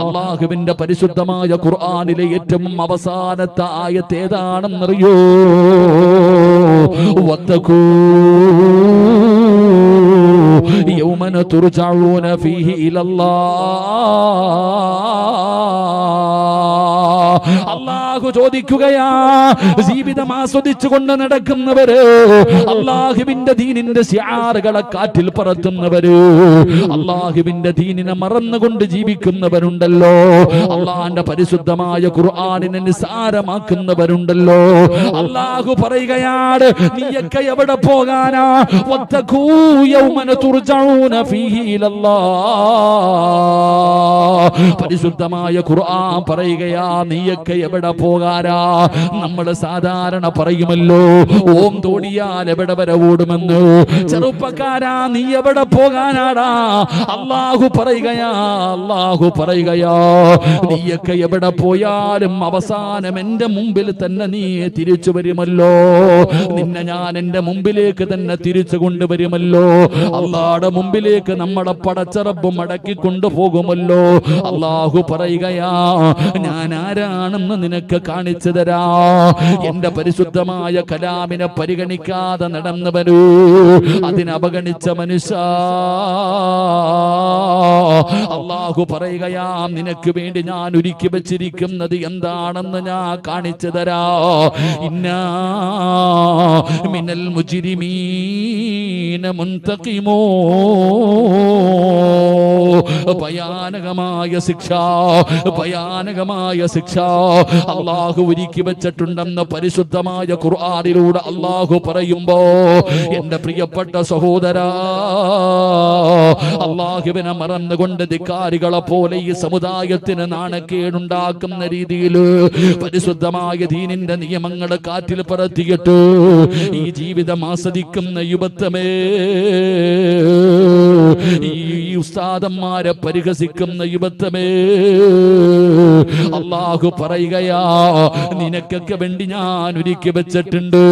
അല്ലാഹുവിന്റെ പരിശുദ്ധമായ ഖുർആനിലെ ഏറ്റവും അവസാനത്തെ ആയത്ത് ഏതാണെന്നറിയോ? വത്തഖൂ യൗമന തുർജഊന ഫീഹി ഇലല്ലാഹ്. അല്ലാഹു ചോദിക്കുകയാ, ജീവിതം ആസ്വദിച്ചുകൊണ്ട് നടക്കുന്നവര്, അല്ലാഹുവിന്റെ ദീനിന്റെ ശിആറുകളെ കാറ്റിൽ പറത്തുന്നവര്, അല്ലാഹുവിന്റെ ദീനിനെ മറന്നുകൊണ്ട് ജീവിക്കുന്നവരുണ്ടല്ലോ, അല്ലാഹുവിന്റെ പരിശുദ്ധമായ ഖുർആനിനെ നിസാരമാക്കുന്നവരുണ്ടല്ലോ. അല്ലാഹു പറയുകയാണ്, നീയൊക്കെ എവിടെ പോകാനാ? വത്തഖൂ യൗമന തുർജഊന ഫീഹി ഇലല്ലാഹ്. പരിശുദ്ധമായ ഖുർആൻ പറയുകയാ, നീയൊക്കെ എവിടെ പോകാനാ? നമ്മൾ സാധാരണ പറയുമല്ലോ, ഓം തോടിയാൽ എവിടെ വരെ ഓടുമെന്ന്. ചെറുപ്പക്കാരാ, നീ എവിടെ പോകാനാടാ? അല്ലാഹു പറയുകയാ, നീയൊക്കെ എവിടെ പോയാലും അവസാനം എന്റെ മുമ്പിൽ തന്നെ നീ തിരിച്ചു വരുമല്ലോ. നിന്നെ ഞാൻ എന്റെ മുമ്പിലേക്ക് തന്നെ തിരിച്ചു കൊണ്ടുവരുമല്ലോ. അല്ലാഹുവിന്റെ മുമ്പിലേക്ക് നമ്മളെ പടച്ച റബ്ബ് മടക്കി കൊണ്ടുപോകുമല്ലോ. അല്ലാഹു പറയുകയാ, ഞാൻ ആരാണെന്ന് നിനക്ക് കാണിച്ചു തരാ. എന്റെ പരിശുദ്ധമായ കലാമിനെ പരിഗണിക്കാതെ നടന്നു വരൂ. അതിനവഗണിച്ച മനുഷ്യ, അല്ലാഹു പറയുകയാ, നിനക്ക് വേണ്ടി ഞാൻ ഒരുക്കി വെച്ചിരിക്കുന്നത് എന്താണെന്ന് ഞാൻ കാണിച്ചു തരാ. ഇന്നാ മിനൽ മുജ്രിമീന മുൻതഖിമോ. ഭയാനകമായ ശിക്ഷ അല്ലാഹു ഒരുക്കി വെച്ചിട്ടുണ്ടെന്ന് പരിശുദ്ധമായ ഖുർആനിലൂടെ അല്ലാഹു പറയുമ്പോ, എന്റെ പ്രിയപ്പെട്ട സഹോദരാ, അല്ലാഹുവിനെ മറന്നുകൊണ്ട് ധിക്കാരികളെ പോലെ ഈ സമുദായത്തിന് നാണക്കേടുണ്ടാക്കുന്ന രീതിയിൽ പരിശുദ്ധമായ ദീനിന്റെ നിയമങ്ങൾ കാറ്റിൽ പറത്തിയിട്ട് ഈ ജീവിതം ആസ്വദിക്കുന്ന യുവത്വമേ, ഈ ഉസ്താദന്മാരെ പരിഹസിക്കുന്ന യുവത്വമേ, അല്ലാഹു പറയുകയാ, നിനക്കൊക്കെ വേണ്ടി ഞാൻ ഒരുക്കി വെച്ചിട്ടുണ്ട്.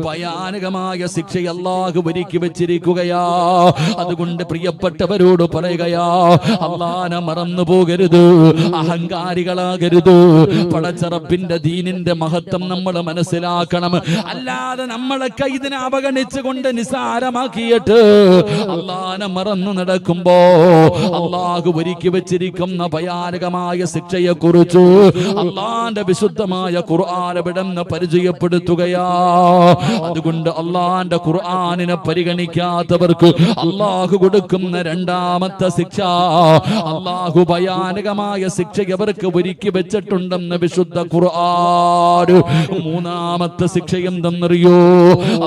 ഭയാനകമായ ശിക്ഷ അല്ലാഹു ഒരുക്കി വെച്ചിരിക്കുകയാ. അതുകൊണ്ട് പ്രിയപ്പെട്ടവരോട് പറയുകയാ, അല്ലാഹനെ മറന്നു പോകരുത്, അഹങ്കാരികളാകരുത്. പടച്ച റബ്ബിന്റെ ദീനിന്റെ മഹത്വം നമ്മൾ മനസ്സിലാക്കണം. അല്ലാതെ നമ്മളൊക്കെ ഇതിനെ അവഗണിച്ചുകൊണ്ട് നിസാരമാക്കിയിട്ട് അല്ലാഹനെ മറന്നു നടക്കുമ്പോ അല്ലാഹു ഒരുക്കി വെച്ചിരിക്കുന്ന ഭയാനകമായ ശിക്ഷയെ കുറിച്ച് അല്ലാഹുവിന്റെ വിശുദ്ധമായ ഖുർആനിനെ പരിചയപ്പെടുത്തുകയാ. അതുകൊണ്ട് അല്ലാഹുവിന്റെ ഖുർആനിനെ പരിഗണിക്കാത്തവർക്ക് അല്ലാഹു കൊടുക്കുന്ന രണ്ടാമത്തെ ശിക്ഷ, അല്ലാഹു ഭയാനകമായ ശിക്ഷ അവർക്ക് ഒരുക്കി വെച്ചിട്ടുണ്ടെന്ന് വിശുദ്ധ ഖുർആൻ. മൂന്നാമത്തെ ശിക്ഷ എന്തെന്നറിയോ?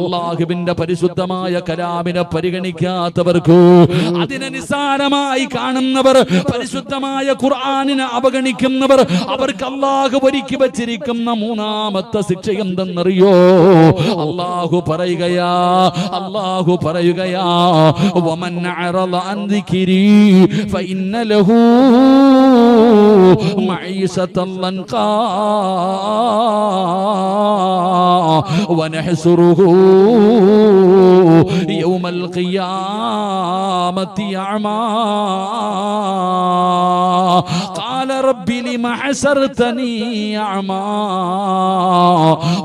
അല്ലാഹുവിന്റെ പരിശുദ്ധമായ കലാമിനെ പരിഗണിക്കാത്തവർക്ക്, അതിനെ നിസ്സാരമായി കാണുന്നവർ, പരിശുദ്ധമായ ഖുർആനിനെ അവഗണിക്കുന്നവർ, അവർക്ക് അല്ലാഹു ഒരുക്കി വെച്ചിരിക്കുന്ന മൂന്നാമത്തെ ശിക്ഷ എന്തെന്നറിയോ? അല്ലാഹു പറയുകയാ, വമൻ അറള അൻ ദിക്രി ഫഇന്ന ലഹു മഈശതൻ ലൻഖാ വനഹ്സുറുഹു യൗമൽ ഖിയാമത്തി അഅമാ ഖാല റബ്ബി ലിമ ഹസർതനി അഅമാ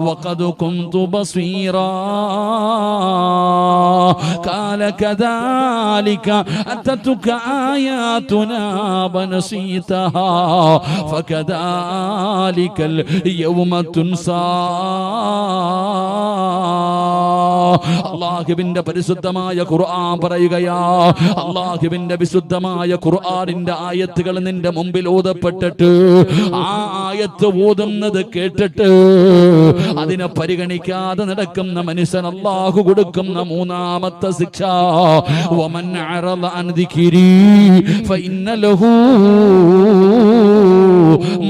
വഖദ് കുന്തു ബസീറാ ഖാല കദാലിക അതതുക ആയാതുനാ വനസീതഹാ ഫകദാലികൽ യൗമ തുൻസാ. അല്ലാഹുവിന്റെ പരിശുദ്ധമായ ഖുർആൻ പറയുകയാ, അല്ലാഹുവിന്റെ വിശുദ്ധമായ ഖുർആനിന്റെ ആയത്തുകൾ നിന്റെ മുമ്പിൽ ഓതപ്പെട്ടിട്ട് ആ ആയത്ത് ഓതുന്നത് കേട്ടിട്ട് അതിനെ പരിഗണിക്കാതെ നടക്കുന്ന മനുഷ്യൻ അല്ലാഹു കൊടുക്കുന്ന മൂന്നാമത്തെ ശിക്ഷ, വമൻ അറള അൻ ദിക്രി ഫഇന്ന ലഹു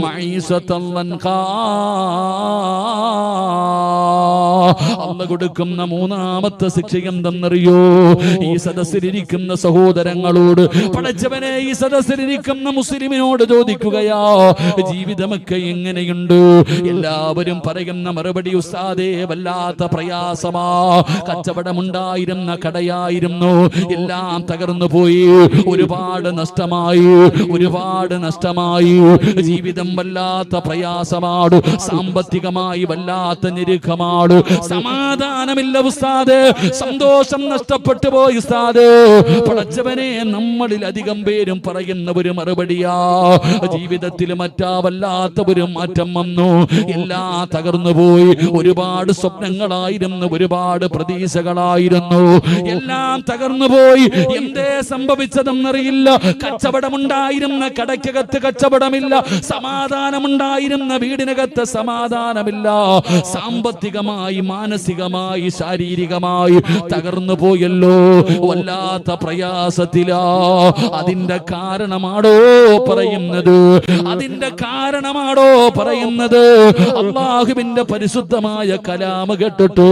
മഈശതൻ ലൻഖാ. അള്ള കൊടുക്കുന്ന മൂന്നാമത്തെ ശിക്ഷ എന്തെന്നറിയോ? ഈ സദസ്സിലിരിക്കുന്ന സഹോദരങ്ങളോട്, പടച്ചവനെ ഈ സദസ്സിലിരിക്കുന്ന മുസ്ലിമിനോട് ചോദിക്കുകയാ, ജീവിതമൊക്കെ എങ്ങനെയുണ്ട്? എല്ലാവരും പറയുന്ന മറുപടി, ഉസ്താദേ വല്ലാത്ത പ്രയാസമാ, കച്ചവടമുണ്ടായിരുന്ന കടയായിരുന്നു, എല്ലാം തകർന്നു പോയി, ഒരുപാട് നഷ്ടമായി, ഒരുപാട് നഷ്ടമായി, ജീവിതം വല്ലാത്ത പ്രയാസമാണ്, സാമ്പത്തികമായി വല്ലാത്ത ഞെരുക്കമാണ്, സമാധാനമില്ല ഉസ്താദേ, സന്തോഷം നഷ്ടപ്പെട്ടു പോയി ഉസ്താദേ. പടച്ചവനെ നമ്മളിൽ അധികം പേരും പറയുന്ന ഒരു മറുപടിയാ, ജീവിതത്തിൽ മറ്റാ വല്ലാത്ത ഒരു മാറ്റം വന്നു, എല്ലാം തകർന്നു പോയി, ഒരുപാട് സ്വപ്നങ്ങളായിരുന്നു, ഒരുപാട് പ്രതീക്ഷകളായിരുന്നു, എല്ലാം തകർന്നു പോയി. എന്തേ സംഭവിച്ചതെന്നറിയില്ല. കച്ചവടമുണ്ടായിരുന്ന കടയ്ക്കകത്ത് കച്ചവടമില്ല, സമാധാനമുണ്ടായിരുന്ന വീടിനകത്ത് സമാധാനമില്ല, സാമ്പത്തികമായി മാനസികമായി ശാരീരികമായി തകർന്നു പോയല്ലോ, വല്ലാത്ത പ്രയാസത്തിലാ. അതിന്റെ കാരണമാണോ പറയുന്നത്? അതിന്റെ കാരണമാണോ പറയുന്നത്? അല്ലാഹുവിന്റെ പരിശുദ്ധമായ കലാം കേട്ടിട്ടു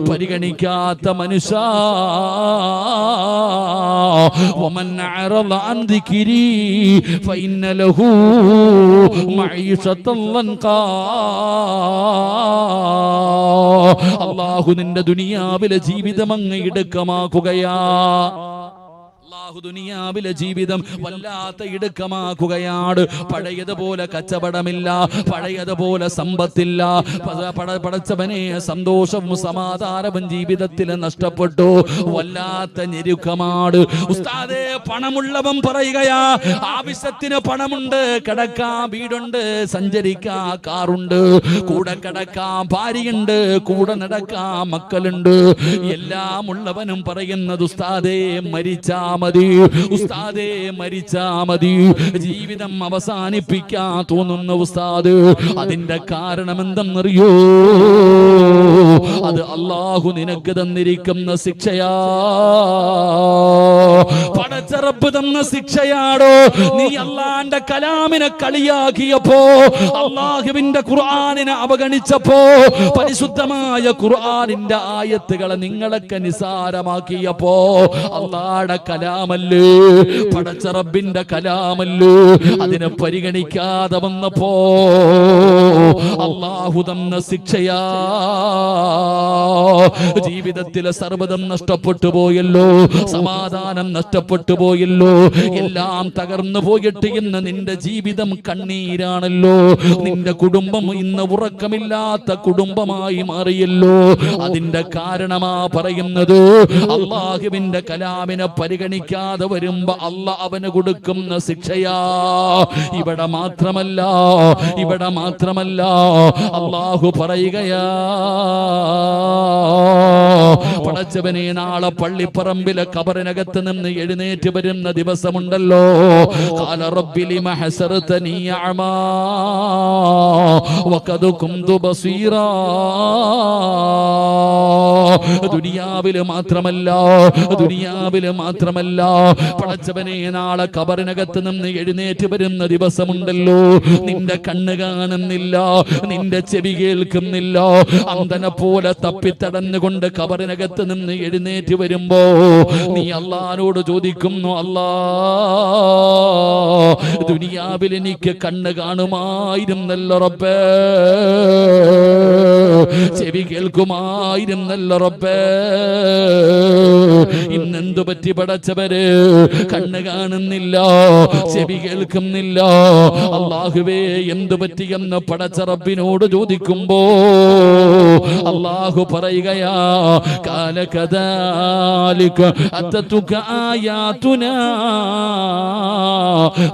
പരിഗണിക്കാത്ത മനുഷ്യ, വമൻ അറള അൻ ദിക്രി ഫഇന്ന ലഹു മഈശത്തൻ ലൻഖാ. അല്ലാഹു നിന്റെ ദുനിയാവിലെ ജീവിതം അങ്ങ് ഇടുക്കമാക്കുകയാ. ദുനിയാവിലെ ജീവിതം വല്ലാത്ത ഇടുക്കമാക്കുകയാണ്. പഴയതുപോലെ കച്ചവടമില്ല, പഴയതുപോലെ സമ്പത്തില്ല, പടച്ചവനെ സന്തോഷവും സമാധാനവും ജീവിതത്തിൽ നഷ്ടപ്പെട്ടു, വല്ലാത്ത ഞെരുക്കമാണ്. ഉസ്താദേ പണമുള്ളവൻ പറയുകയാ, ആവശ്യത്തിന് പണമുണ്ട്, കിടക്കാൻ വീടുണ്ട്, സഞ്ചരിക്കാൻ കാറുണ്ട്, കൂടെ കിടക്കാൻ ഭാര്യയുണ്ട്, കൂടെ നടക്കാൻ മക്കളുണ്ട്, എല്ലാം ഉള്ളവനും പറയുന്നത് ഉസ്താദേ മരിച്ചാ മതി, ഉസ്താദേ മരിച്ചാ മതി, ജീവിതം അവസാനിപ്പിക്കാൻ തോന്നുന്ന ഉസ്താദ്. അതിന്റെ കാരണം എന്തെന്നറിയോ? അത് അല്ലാഹു നിനക്ക് തന്നിരിക്കുന്ന ശിക്ഷയാ, പടച്ച റബ്ബ് തന്ന ശിക്ഷയാടോ. നീ അല്ലാഹുവിന്റെ കലാമിനെ കളിയാക്കിയപ്പോ, അല്ലാഹുവിന്റെ ഖുർആനിനെ അവഗണിച്ചപ്പോ, പരിശുദ്ധമായ ഖുർആനിന്റെ ആയത്തുകളെ നിങ്ങളൊക്കെ നിസാരമാക്കിയപ്പോ, അല്ലാഹുവിന്റെ കലാമല്ലേ, പടച്ച റബ്ബിന്റെ കലാമല്ലേ, അതിനെ പരിഗണിക്കാതെ വന്നപ്പോ അല്ലാഹു തന്ന ശിക്ഷയാ. ജീവിതത്തിലെ സർവ്വതം നഷ്ടപ്പെട്ടു പോയല്ലോ, സമാധാനം നഷ്ടപ്പെട്ടു പോയല്ലോ, എല്ലാം തകർന്നു പോയിട്ട് ഇന്ന് നിന്റെ ജീവിതം കണ്ണീരാണല്ലോ, നിന്റെ കുടുംബം ഇന്ന് ഉറക്കമില്ലാത്ത കുടുംബമായി മാറിയല്ലോ. അതിന്റെ കാരണമാ പറയുന്നത്, അല്ലാഹുവിന്റെ കലാമിനെ പരിഗണിക്കാതെ വരുമ്പോ അല്ലാഹ് അവന് കൊടുക്കുന്ന ശിക്ഷയാ. ഇവിടെ മാത്രമല്ല, ഇവിടെ മാത്രമല്ല, അല്ലാഹു പറയുകയാ, പടച്ചവനെ നാളെ പള്ളിപ്പറമ്പിലെ ഖബറിനകത്ത് നിന്ന് എഴുന്നേറ്റ് വരുന്ന ദിവസമുണ്ടല്ലോ. ഖാല റബ്ബി ലിമ ഹസർതനി അഅമാ വഖദ് കുന്തു ബസീറാ. ദുനിയാവില് മാത്രമല്ല, ദുനിയാവില് മാത്രമല്ല, പടച്ചവനെ നാളെ ഖബറിനകത്ത് നിന്ന് എഴുന്നേറ്റ് വരുന്ന ദിവസമുണ്ടല്ലോ. നിന്റെ കണ്ണ് കാണുന്നില്ല, നിന്റെ ചെവി കേൾക്കുന്നില്ല, അന്ധനെ പോലെ തപ്പിത്തടഞ്ഞുകൊണ്ട് ഖബറിനകത്ത് നിന്ന് എഴുന്നേറ്റ് വരുമ്പോ നീ അല്ലാഹുവോട് ചോദിക്കുന്നു, അല്ലാ ദുനിയാവിൽ എനിക്ക് കണ്ണ് കാണുമായിരുന്നല്ലോ റബ്ബേ, ചെവി കേൾക്കുമായിരുന്നല്ലോ റബ്ബേ, ഇന്നെന്തു പറ്റി പടച്ചവര്? കണ്ണ് കാണുന്നില്ല, ചെവി കേൾക്കുന്നില്ല, അല്ലാഹുവേ എന്തു പറ്റിയെന്ന് പടച്ച റബ്ബിനോട് ചോദിക്കുമ്പോ അല്ലാഹു പറയുകയാ, കാല കദാലിക അത്തതുക ആയാതുനാ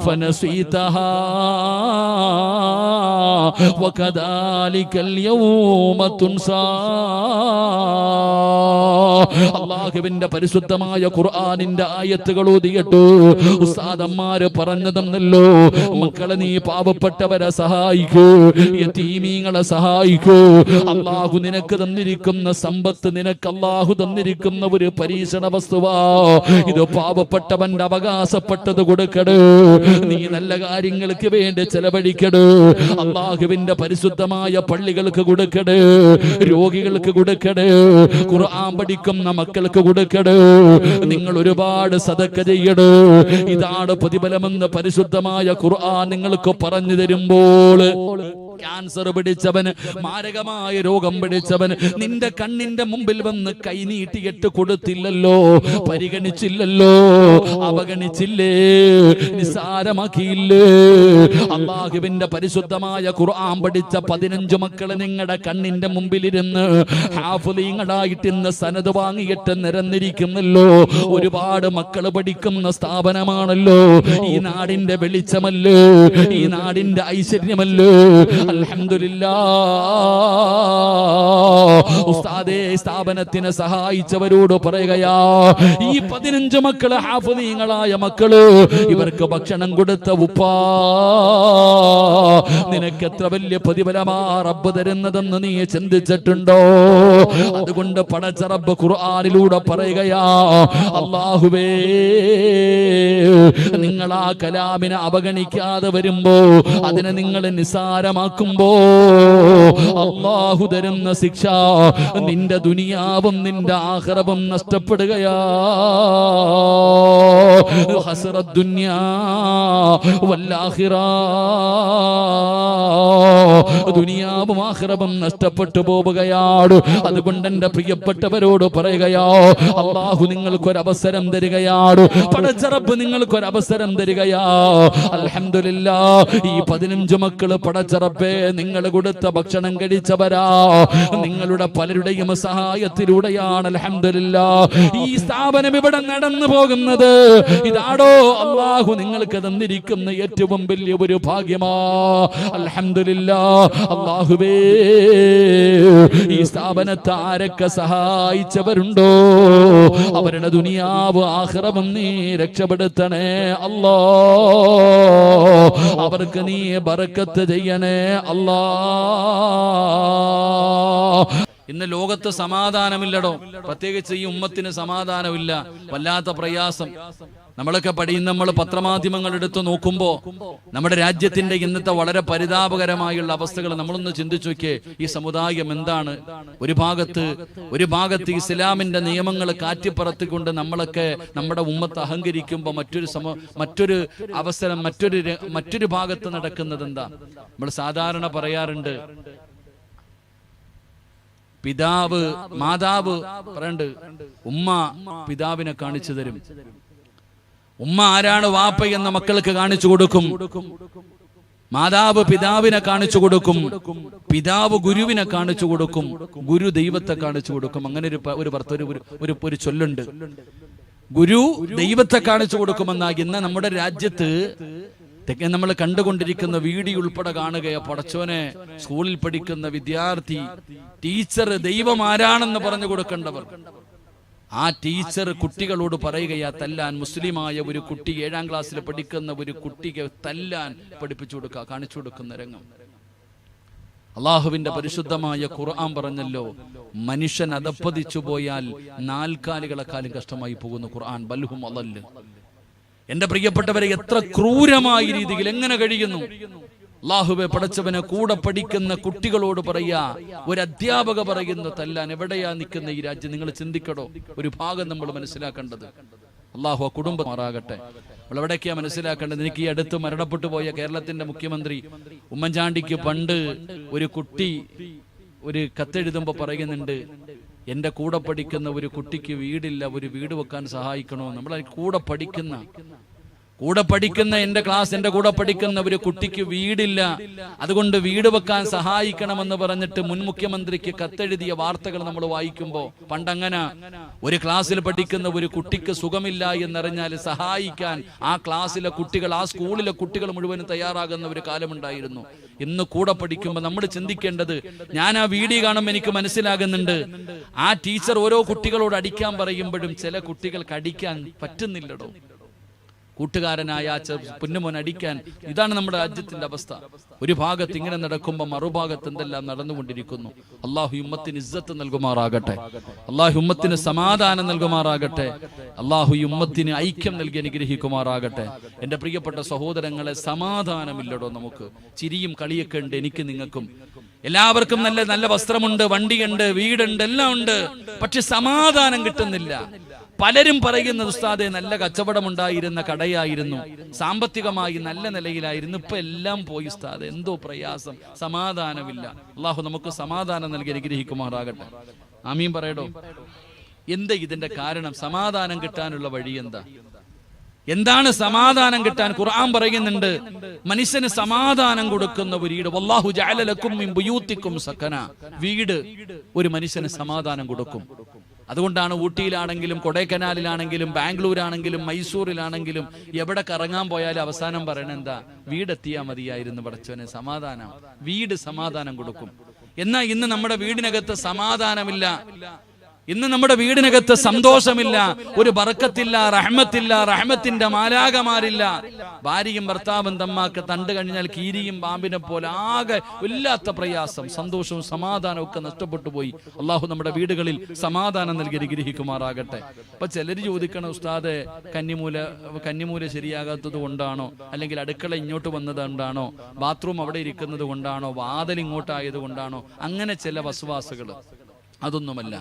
ഫനസീതഹാ വകദാലികൽ യൗമ തുൻസാ. അല്ലാഹുവിന്റെ പരിശുദ്ധമായ ഖുർആനിന്റെ ആയത്തുകൾ ഓതിയിട്ട് ഉസ്താദന്മാര് പറഞ്ഞതെന്നല്ലോ, മക്കളെ നീ പാവപ്പെട്ടവരെ സഹായിക്കൂ, യതീമീങ്ങളെ സഹായിക്കൂ. അല്ലാഹു നിനക്ക് തന്നിരിക്കുന്ന സമ്പത്ത് നിനക്ക് അല്ലാഹു തന്നിരിക്കുന്ന ഒരു പരീക്ഷണ വസ്തുവാ. ഇത് പാവപ്പെട്ടവന്റെ അവകാശപ്പെട്ടത് കൊടുക്കട്. നീ നല്ല കാര്യങ്ങൾക്ക് വേണ്ടി ചെലവഴിക്കട്. അല്ലാഹുവിന്റെ പരിശുദ്ധമായ പള്ളികൾക്ക് കൊടുക്കട്, രോഗികൾക്ക് കൊടുക്കട്, ഖുർആൻ പഠിക്കുന്ന മക്കൾക്ക് കൊടുക്കട്. നിങ്ങൾ ഒരുപാട് സദക്ക ചെയ്യട്. ഇതാണ് പ്രതിഫലമെന്ന് പരിശുദ്ധമായ ഖുർആൻ നിങ്ങൾക്ക് പറഞ്ഞു തരുമ്പോൾ, ക്യാൻസർ പിടിച്ചവന്, മാരകമായ രോഗം പിടിച്ചവന് നിന്റെ കണ്ണിന്റെ മുമ്പിൽ വന്ന് കൈനീട്ടിയിട്ട് കൊടുത്തില്ലല്ലോ, പരിഗണിച്ചില്ലല്ലോ, അവഗണിച്ചില്ലേ, നിസാരമാക്കിയില്ലേ? അല്ലാഹുവിന്റെ പരിശുദ്ധമായ ഖുർആൻ പഠിച്ച 15 മക്കള് നിങ്ങളുടെ കണ്ണിന്റെ മുമ്പിലിരുന്ന് ഹാഫിളീങ്ങളായിട്ട് ഇന്ന് സനദ് വാങ്ങിയിട്ട് നിരന്നിരിക്കുന്നല്ലോ. ഒരുപാട് മക്കള് പഠിക്കുന്ന സ്ഥാപനമാണല്ലോ. ഈ നാടിന്റെ വെളിച്ചമല്ലേ, ഈ നാടിന്റെ ഐശ്വര്യമല്ലേ? അൽഹംദുലില്ലാഹ്. ഉസ്താദേ, സ്ഥാപനത്തിനെ സഹായിച്ചവരോട് പറയുകയാ, ഈ 15 മക്കള് ഹാഫിളീങ്ങളായ മക്കള്, ഇവർക്ക് ഭക്ഷണം കൊടുത്ത ഉപ്പാ, നിനക്ക് എത്ര വലിയ പ്രതിഫലമാ റബ്ബ് തരുന്നതെന്ന് നീ ചിന്തിച്ചിട്ടുണ്ടോ? അതുകൊണ്ട് പടച്ച റബ്ബ് ഖുർആനിലൂടെ പറയുകയാ, അല്ലാഹുവേ, നിങ്ങൾ ആ കലാമിനെ അവഗണിക്കാതെ വരുമ്പോ, അതിനെ നിങ്ങൾ നിസാരമാക്കുമ്പോ അല്ലാഹു തരുന്ന ശിക്ഷ നിന്റെ ദുനിയാവും നിന്റെ ആഖിറവും നഷ്ടപ്പെടുകയാ. ഹസ്റത്ത് ദുനിയാ വൽ ആഖിറ, ദുനിയാവും ആഖിറവും നഷ്ടപ്പെട്ടു പോവുകയാണ്. അതുകൊണ്ട് എന്റെ പ്രിയപ്പെട്ടവരോട് പറയുകയാ, അല്ലാഹു നിങ്ങൾക്കൊരവസരം തരികയാണ്, പടച്ച റബ്ബ് നിങ്ങൾക്കൊരവസരം തരികയാ. അൽഹംദുലില്ലാഹ്, ഈ 15 മക്കള് പടച്ച റബ്ബേ നിങ്ങൾ കൊടുത്ത ഭക്ഷണം കഴിച്ചവരാ. നിങ്ങളുടെ പലരുടെയും സഹായത്തിലൂടെയാണ് അൽഹംദുലില്ലാഹ് ഈ സ്ഥാപനം ഇവിടെ നടന്നു പോകുന്നത്. ഇതാടോ അല്ലാഹു നിങ്ങൾക്ക് തന്നിരിക്കുന്ന ഏറ്റവും വലിയ ഒരു ഭാഗ്യമാ. അൽഹംദുലില്ലാഹ്. അല്ലാഹുവേ, ഈ സ്ഥാപനത്തെ ആരൊക്കെ സഹായിച്ചവരുണ്ടോ അവരുടെ ദുനിയാവ് ആഖിറവും നീ രക്ഷപ്പെടുത്തണേ അല്ലാ. അവർക്ക് നീ ബറക്കത്ത് ചെയ്യണേ അല്ലാ. ഇന്ന് ലോകത്ത് സമാധാനമില്ലടോ, പ്രത്യേകിച്ച് ഈ ഉമ്മത്തിന് സമാധാനമില്ല. വല്ലാത്ത പ്രയാസം. നമ്മളൊക്കെ നമ്മൾ പത്രമാധ്യമങ്ങൾ എടുത്തു നോക്കുമ്പോൾ നമ്മുടെ രാജ്യത്തിന്റെ ഇന്നത്തെ വളരെ പരിതാപകരമായുള്ള അവസ്ഥകൾ നമ്മളൊന്ന് ചിന്തിച്ചു നോക്കിയേ. ഈ സമുദായം എന്താണ്? ഒരു ഭാഗത്ത് ഇസ്ലാമിന്റെ നിയമങ്ങൾ കാറ്റിപ്പറത്തിക്കൊണ്ട് നമ്മളൊക്കെ നമ്മുടെ ഉമ്മത്ത് അഹങ്കരിക്കുമ്പോൾ മറ്റൊരു അവസരം മറ്റൊരു ഭാഗത്ത് നടക്കുന്നത് എന്താ? നമ്മൾ സാധാരണ പറയാറുണ്ട്, മാതാവ് പറയണ്ട്, ഉമ്മ പിതാവിനെ കാണിച്ചു തരും. ഉമ്മ ആരാണ് വാപ്പ എന്ന് മക്കൾക്ക് കാണിച്ചു കൊടുക്കും. മാതാവ് പിതാവിനെ കാണിച്ചു കൊടുക്കും. പിതാവ് ഗുരുവിനെ കാണിച്ചു കൊടുക്കും. ഗുരു ദൈവത്തെ കാണിച്ചു കൊടുക്കും. അങ്ങനെ ഒരു ചൊല്ലുണ്ട്, ഗുരു ദൈവത്തെ കാണിച്ചു കൊടുക്കുമെന്നാ. ഇന്ന് നമ്മുടെ രാജ്യത്ത് നമ്മൾ കണ്ടുകൊണ്ടിരിക്കുന്ന വീഡിയോ ഉൾപ്പെടെ കാണുകയോ, പടച്ചോനെ, സ്കൂളിൽ പഠിക്കുന്ന വിദ്യാർത്ഥി ടീച്ചർ ദൈവം ആരാണെന്ന് പറഞ്ഞു കൊടുക്കേണ്ടവർ, ആ ടീച്ചർ കുട്ടികളോട് പറയുകയാ തല്ലാൻ. മുസ്ലിമായ ഒരു കുട്ടി, 7ാം ക്ലാസ്സിൽ പഠിക്കുന്ന ഒരു കുട്ടിക്ക് തല്ലാൻ പഠിപ്പിച്ചു കൊടുക്കുക, കാണിച്ചു കൊടുക്കുന്ന രംഗം. അള്ളാഹുവിന്റെ പരിശുദ്ധമായ ഖുർആൻ പറഞ്ഞല്ലോ, മനുഷ്യൻ അധപ്പതിച്ചു പോയാൽ 4 കാലുകളെക്കാളും കഷ്ടമായി പോകുന്നു ഖുർആൻ. ബൽഹും അളല്ല്. എന്റെ പ്രിയപ്പെട്ടവരെ, എത്ര ക്രൂരമായ രീതിയിൽ എങ്ങനെ കഴിയുന്നു? അല്ലാഹുവേ, പടച്ചവനെ, കൂടെ പഠിക്കുന്ന കുട്ടികളോട് പറയാ, ഒരു അധ്യാപക പറയുന്നു തല്ലാൻ. എവിടെയാ നിൽക്കുന്ന ഈ രാജ്യം? നിങ്ങൾ ചിന്തിക്കടോ. ഒരു ഭാഗം നമ്മൾ മനസ്സിലാക്കേണ്ടത്, അല്ലാഹു ആ കുടുംബം മാറാകട്ടെ. നമ്മൾ എവിടേക്കാ മനസ്സിലാക്കേണ്ടത്? എനിക്ക് ഈ അടുത്ത് മരണപ്പെട്ടു പോയ കേരളത്തിന്റെ മുഖ്യമന്ത്രി ഉമ്മൻചാണ്ടിക്ക് പണ്ട് ഒരു കുട്ടി ഒരു കത്തെഴുതുമ്പോ പറയുന്നുണ്ട്, എന്റെ കൂടെ പഠിക്കുന്ന ഒരു കുട്ടിക്ക് വീടില്ല, ഒരു വീട് വെക്കാൻ സഹായിക്കണോ. നമ്മൾ കൂടെ പഠിക്കുന്ന എന്റെ കൂടെ പഠിക്കുന്ന ഒരു കുട്ടിക്ക് വീടില്ല, അതുകൊണ്ട് വീട് വെക്കാൻ സഹായിക്കണമെന്ന് പറഞ്ഞിട്ട് മുൻ മുഖ്യമന്ത്രിക്ക് കത്തെഴുതിയ വാർത്തകൾ നമ്മൾ വായിക്കുമ്പോ, പണ്ടങ്ങനെ ഒരു ക്ലാസ്സിൽ പഠിക്കുന്ന ഒരു കുട്ടിക്ക് സുഖമില്ല എന്നറിഞ്ഞാൽ സഹായിക്കാൻ ആ ക്ലാസ്സിലെ കുട്ടികൾ, ആ സ്കൂളിലെ കുട്ടികൾ മുഴുവനും തയ്യാറാകുന്ന ഒരു കാലമുണ്ടായിരുന്നു. ഇന്ന് കൂടെ പഠിക്കുമ്പോൾ നമ്മൾ ചിന്തിക്കേണ്ടത്, ഞാൻ ആ വീഡിയോ കാണുമ്പോൾ എനിക്ക് മനസ്സിലാകുന്നുണ്ട്, ആ ടീച്ചർ ഓരോ കുട്ടികളോട് അടിക്കാൻ പറയുമ്പോഴും ചില കുട്ടികൾക്ക് അടിക്കാൻ പറ്റുന്നില്ലടോ. കൂട്ടുകാരനായ പൊന്നുമോൻ അടിക്കാൻ. ഇതാണ് നമ്മുടെ രാജ്യത്തിന്റെ അവസ്ഥ. ഒരു ഭാഗത്ത് ഇങ്ങനെ നടക്കുമ്പോൾ മറുഭാഗത്ത് എന്തെല്ലാം നടന്നുകൊണ്ടിരിക്കുന്നു. അള്ളാഹു ഉമ്മത്തിന് ഇസ്സത്ത് നൽകുമാറാകട്ടെ, അള്ളാഹു ഉമ്മത്തിന് സമാധാനം നൽകുമാറാകട്ടെ, അള്ളാഹു ഉമ്മത്തിന് ഐക്യം നൽകി അനുഗ്രഹിക്കുമാറാകട്ടെ. എന്റെ പ്രിയപ്പെട്ട സഹോദരങ്ങളെ, സമാധാനമില്ലടോ നമുക്ക്. ചിരിയും കളിയൊക്കെ ഉണ്ട് എനിക്ക് നിങ്ങൾക്കും. എല്ലാവർക്കും നല്ല നല്ല വസ്ത്രമുണ്ട്, വണ്ടിയുണ്ട്, വീടുണ്ട്, എല്ലാം ഉണ്ട്. പക്ഷെ സമാധാനം കിട്ടുന്നില്ല. പലരും പറയുന്നത്, ഉസ്താദെ നല്ല കച്ചവടമുണ്ടായിരുന്ന കടയായിരുന്നു, സാമ്പത്തികമായി നല്ല നിലയിലായിരുന്നു, ഇപ്പൊ എല്ലാം പോയി ഉസ്താദെ, എന്തോ പ്രയാസം, സമാധാനമില്ല. അള്ളാഹു നമുക്ക് സമാധാനം നൽകി അനുഗ്രഹിക്കുമാറാകട്ടെ. ആമീൻ പറയടോ. എന്താ ഇതിന്റെ കാരണം? സമാധാനം കിട്ടാനുള്ള വഴി എന്താ? എന്താണ് സമാധാനം കിട്ടാൻ? ഖുർആൻ പറയുന്നുണ്ട്, മനുഷ്യന് സമാധാനം കൊടുക്കുന്ന വീട്. വല്ലാഹു ജഅല ലക്കും മിൻ ബുയൂത്തിക്കും സകന. വീട് ഒരു മനുഷ്യന് സമാധാനം കൊടുക്കും. അതുകൊണ്ടാണ് ഊട്ടിയിലാണെങ്കിലും കൊടൈക്കനാലിലാണെങ്കിലും ബാംഗ്ലൂരാണെങ്കിലും മൈസൂരിലാണെങ്കിലും എവിടെ കറങ്ങാൻ പോയാലും അവസാനം പറയണ എന്താ? വീടെത്തിയാൽ മതിയായിരുന്നു പടച്ചവനെ, സമാധാനം. വീട് സമാധാനം കൊടുക്കും. എന്നാൽ ഇന്ന് നമ്മുടെ വീടിനകത്ത് സമാധാനമില്ല, ഇന്ന് നമ്മുടെ വീടിനകത്ത് സന്തോഷമില്ല, ഒരു ബർക്കത്തില്ല, റഹ്മത്തില്ല, റഹ്മത്തിന്റെ മാലാകമാരില്ല. ഭാര്യയും ഭർത്താവും തമ്മാക്ക് തണ്ട് കഴിഞ്ഞാൽ കീരിയും പാമ്പിനെ പോലെ ആകെ ഇല്ലാത്ത പ്രയാസം, സന്തോഷവും സമാധാനവും ഒക്കെ നഷ്ടപ്പെട്ടു പോയി. അള്ളാഹു നമ്മുടെ വീടുകളിൽ സമാധാനം നൽകി അനുഗ്രഹിക്കുമാറാകട്ടെ. അപ്പൊ ചിലർ ചോദിക്കണം, ഉസ്താദെ കന്നിമൂല ശരിയാകാത്തത് കൊണ്ടാണോ, അല്ലെങ്കിൽ അടുക്കള ഇങ്ങോട്ട് വന്നത് കൊണ്ടാണോ, ബാത്റൂം അവിടെ ഇരിക്കുന്നത് കൊണ്ടാണോ, വാതിൽ ഇങ്ങോട്ടായത് കൊണ്ടാണോ? അങ്ങനെ ചില വസ്വാസുകൾ. അതൊന്നുമല്ല.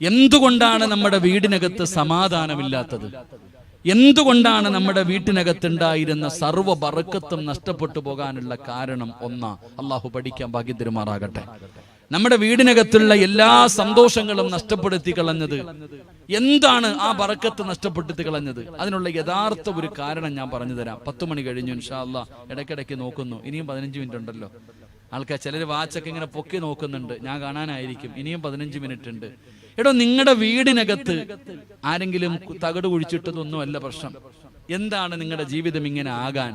എന്തുകൊണ്ടാണ് നമ്മുടെ വീടിനകത്ത് സമാധാനമില്ലാത്തത്? എന്തുകൊണ്ടാണ് നമ്മുടെ വീട്ടിനകത്തുണ്ടായിരുന്ന സർവ്വ ബറക്കത്തും നഷ്ടപ്പെട്ടു പോകാനുള്ള കാരണം? ഒന്നാ, അള്ളാഹു പഠിക്കാൻ ഭാഗ്യം തരുമാറാകട്ടെ. നമ്മുടെ വീടിനകത്തുള്ള എല്ലാ സന്തോഷങ്ങളും നഷ്ടപ്പെടുത്തി കളഞ്ഞത് എന്താണ്? ആ ബറക്കത്ത് നഷ്ടപ്പെടുത്തി കളഞ്ഞത്. അതിനുള്ള യഥാർത്ഥ ഒരു കാരണം ഞാൻ പറഞ്ഞു തരാം. 10 മണി കഴിഞ്ഞു, ഇൻഷാ അല്ലാഹ്. ഇടയ്ക്കിടയ്ക്ക് നോക്കുന്നു, ഇനിയും 15 മിനിറ്റ് ഉണ്ടല്ലോ. ആൾക്കാർ ചിലർ വാച്ചൊക്കെ ഇങ്ങനെ പൊക്കി നോക്കുന്നുണ്ട്, ഞാൻ കാണാനായിരിക്കും. ഇനിയും 15 മിനിറ്റ് ഉണ്ട്. എടോ, നിങ്ങളുടെ വീടിനകത്ത് ആരെങ്കിലും തകട് കുഴിച്ചിട്ടതൊന്നുമല്ല പ്രശ്നം. എന്താണ് നിങ്ങളുടെ ജീവിതം ഇങ്ങനെ ആകാൻ,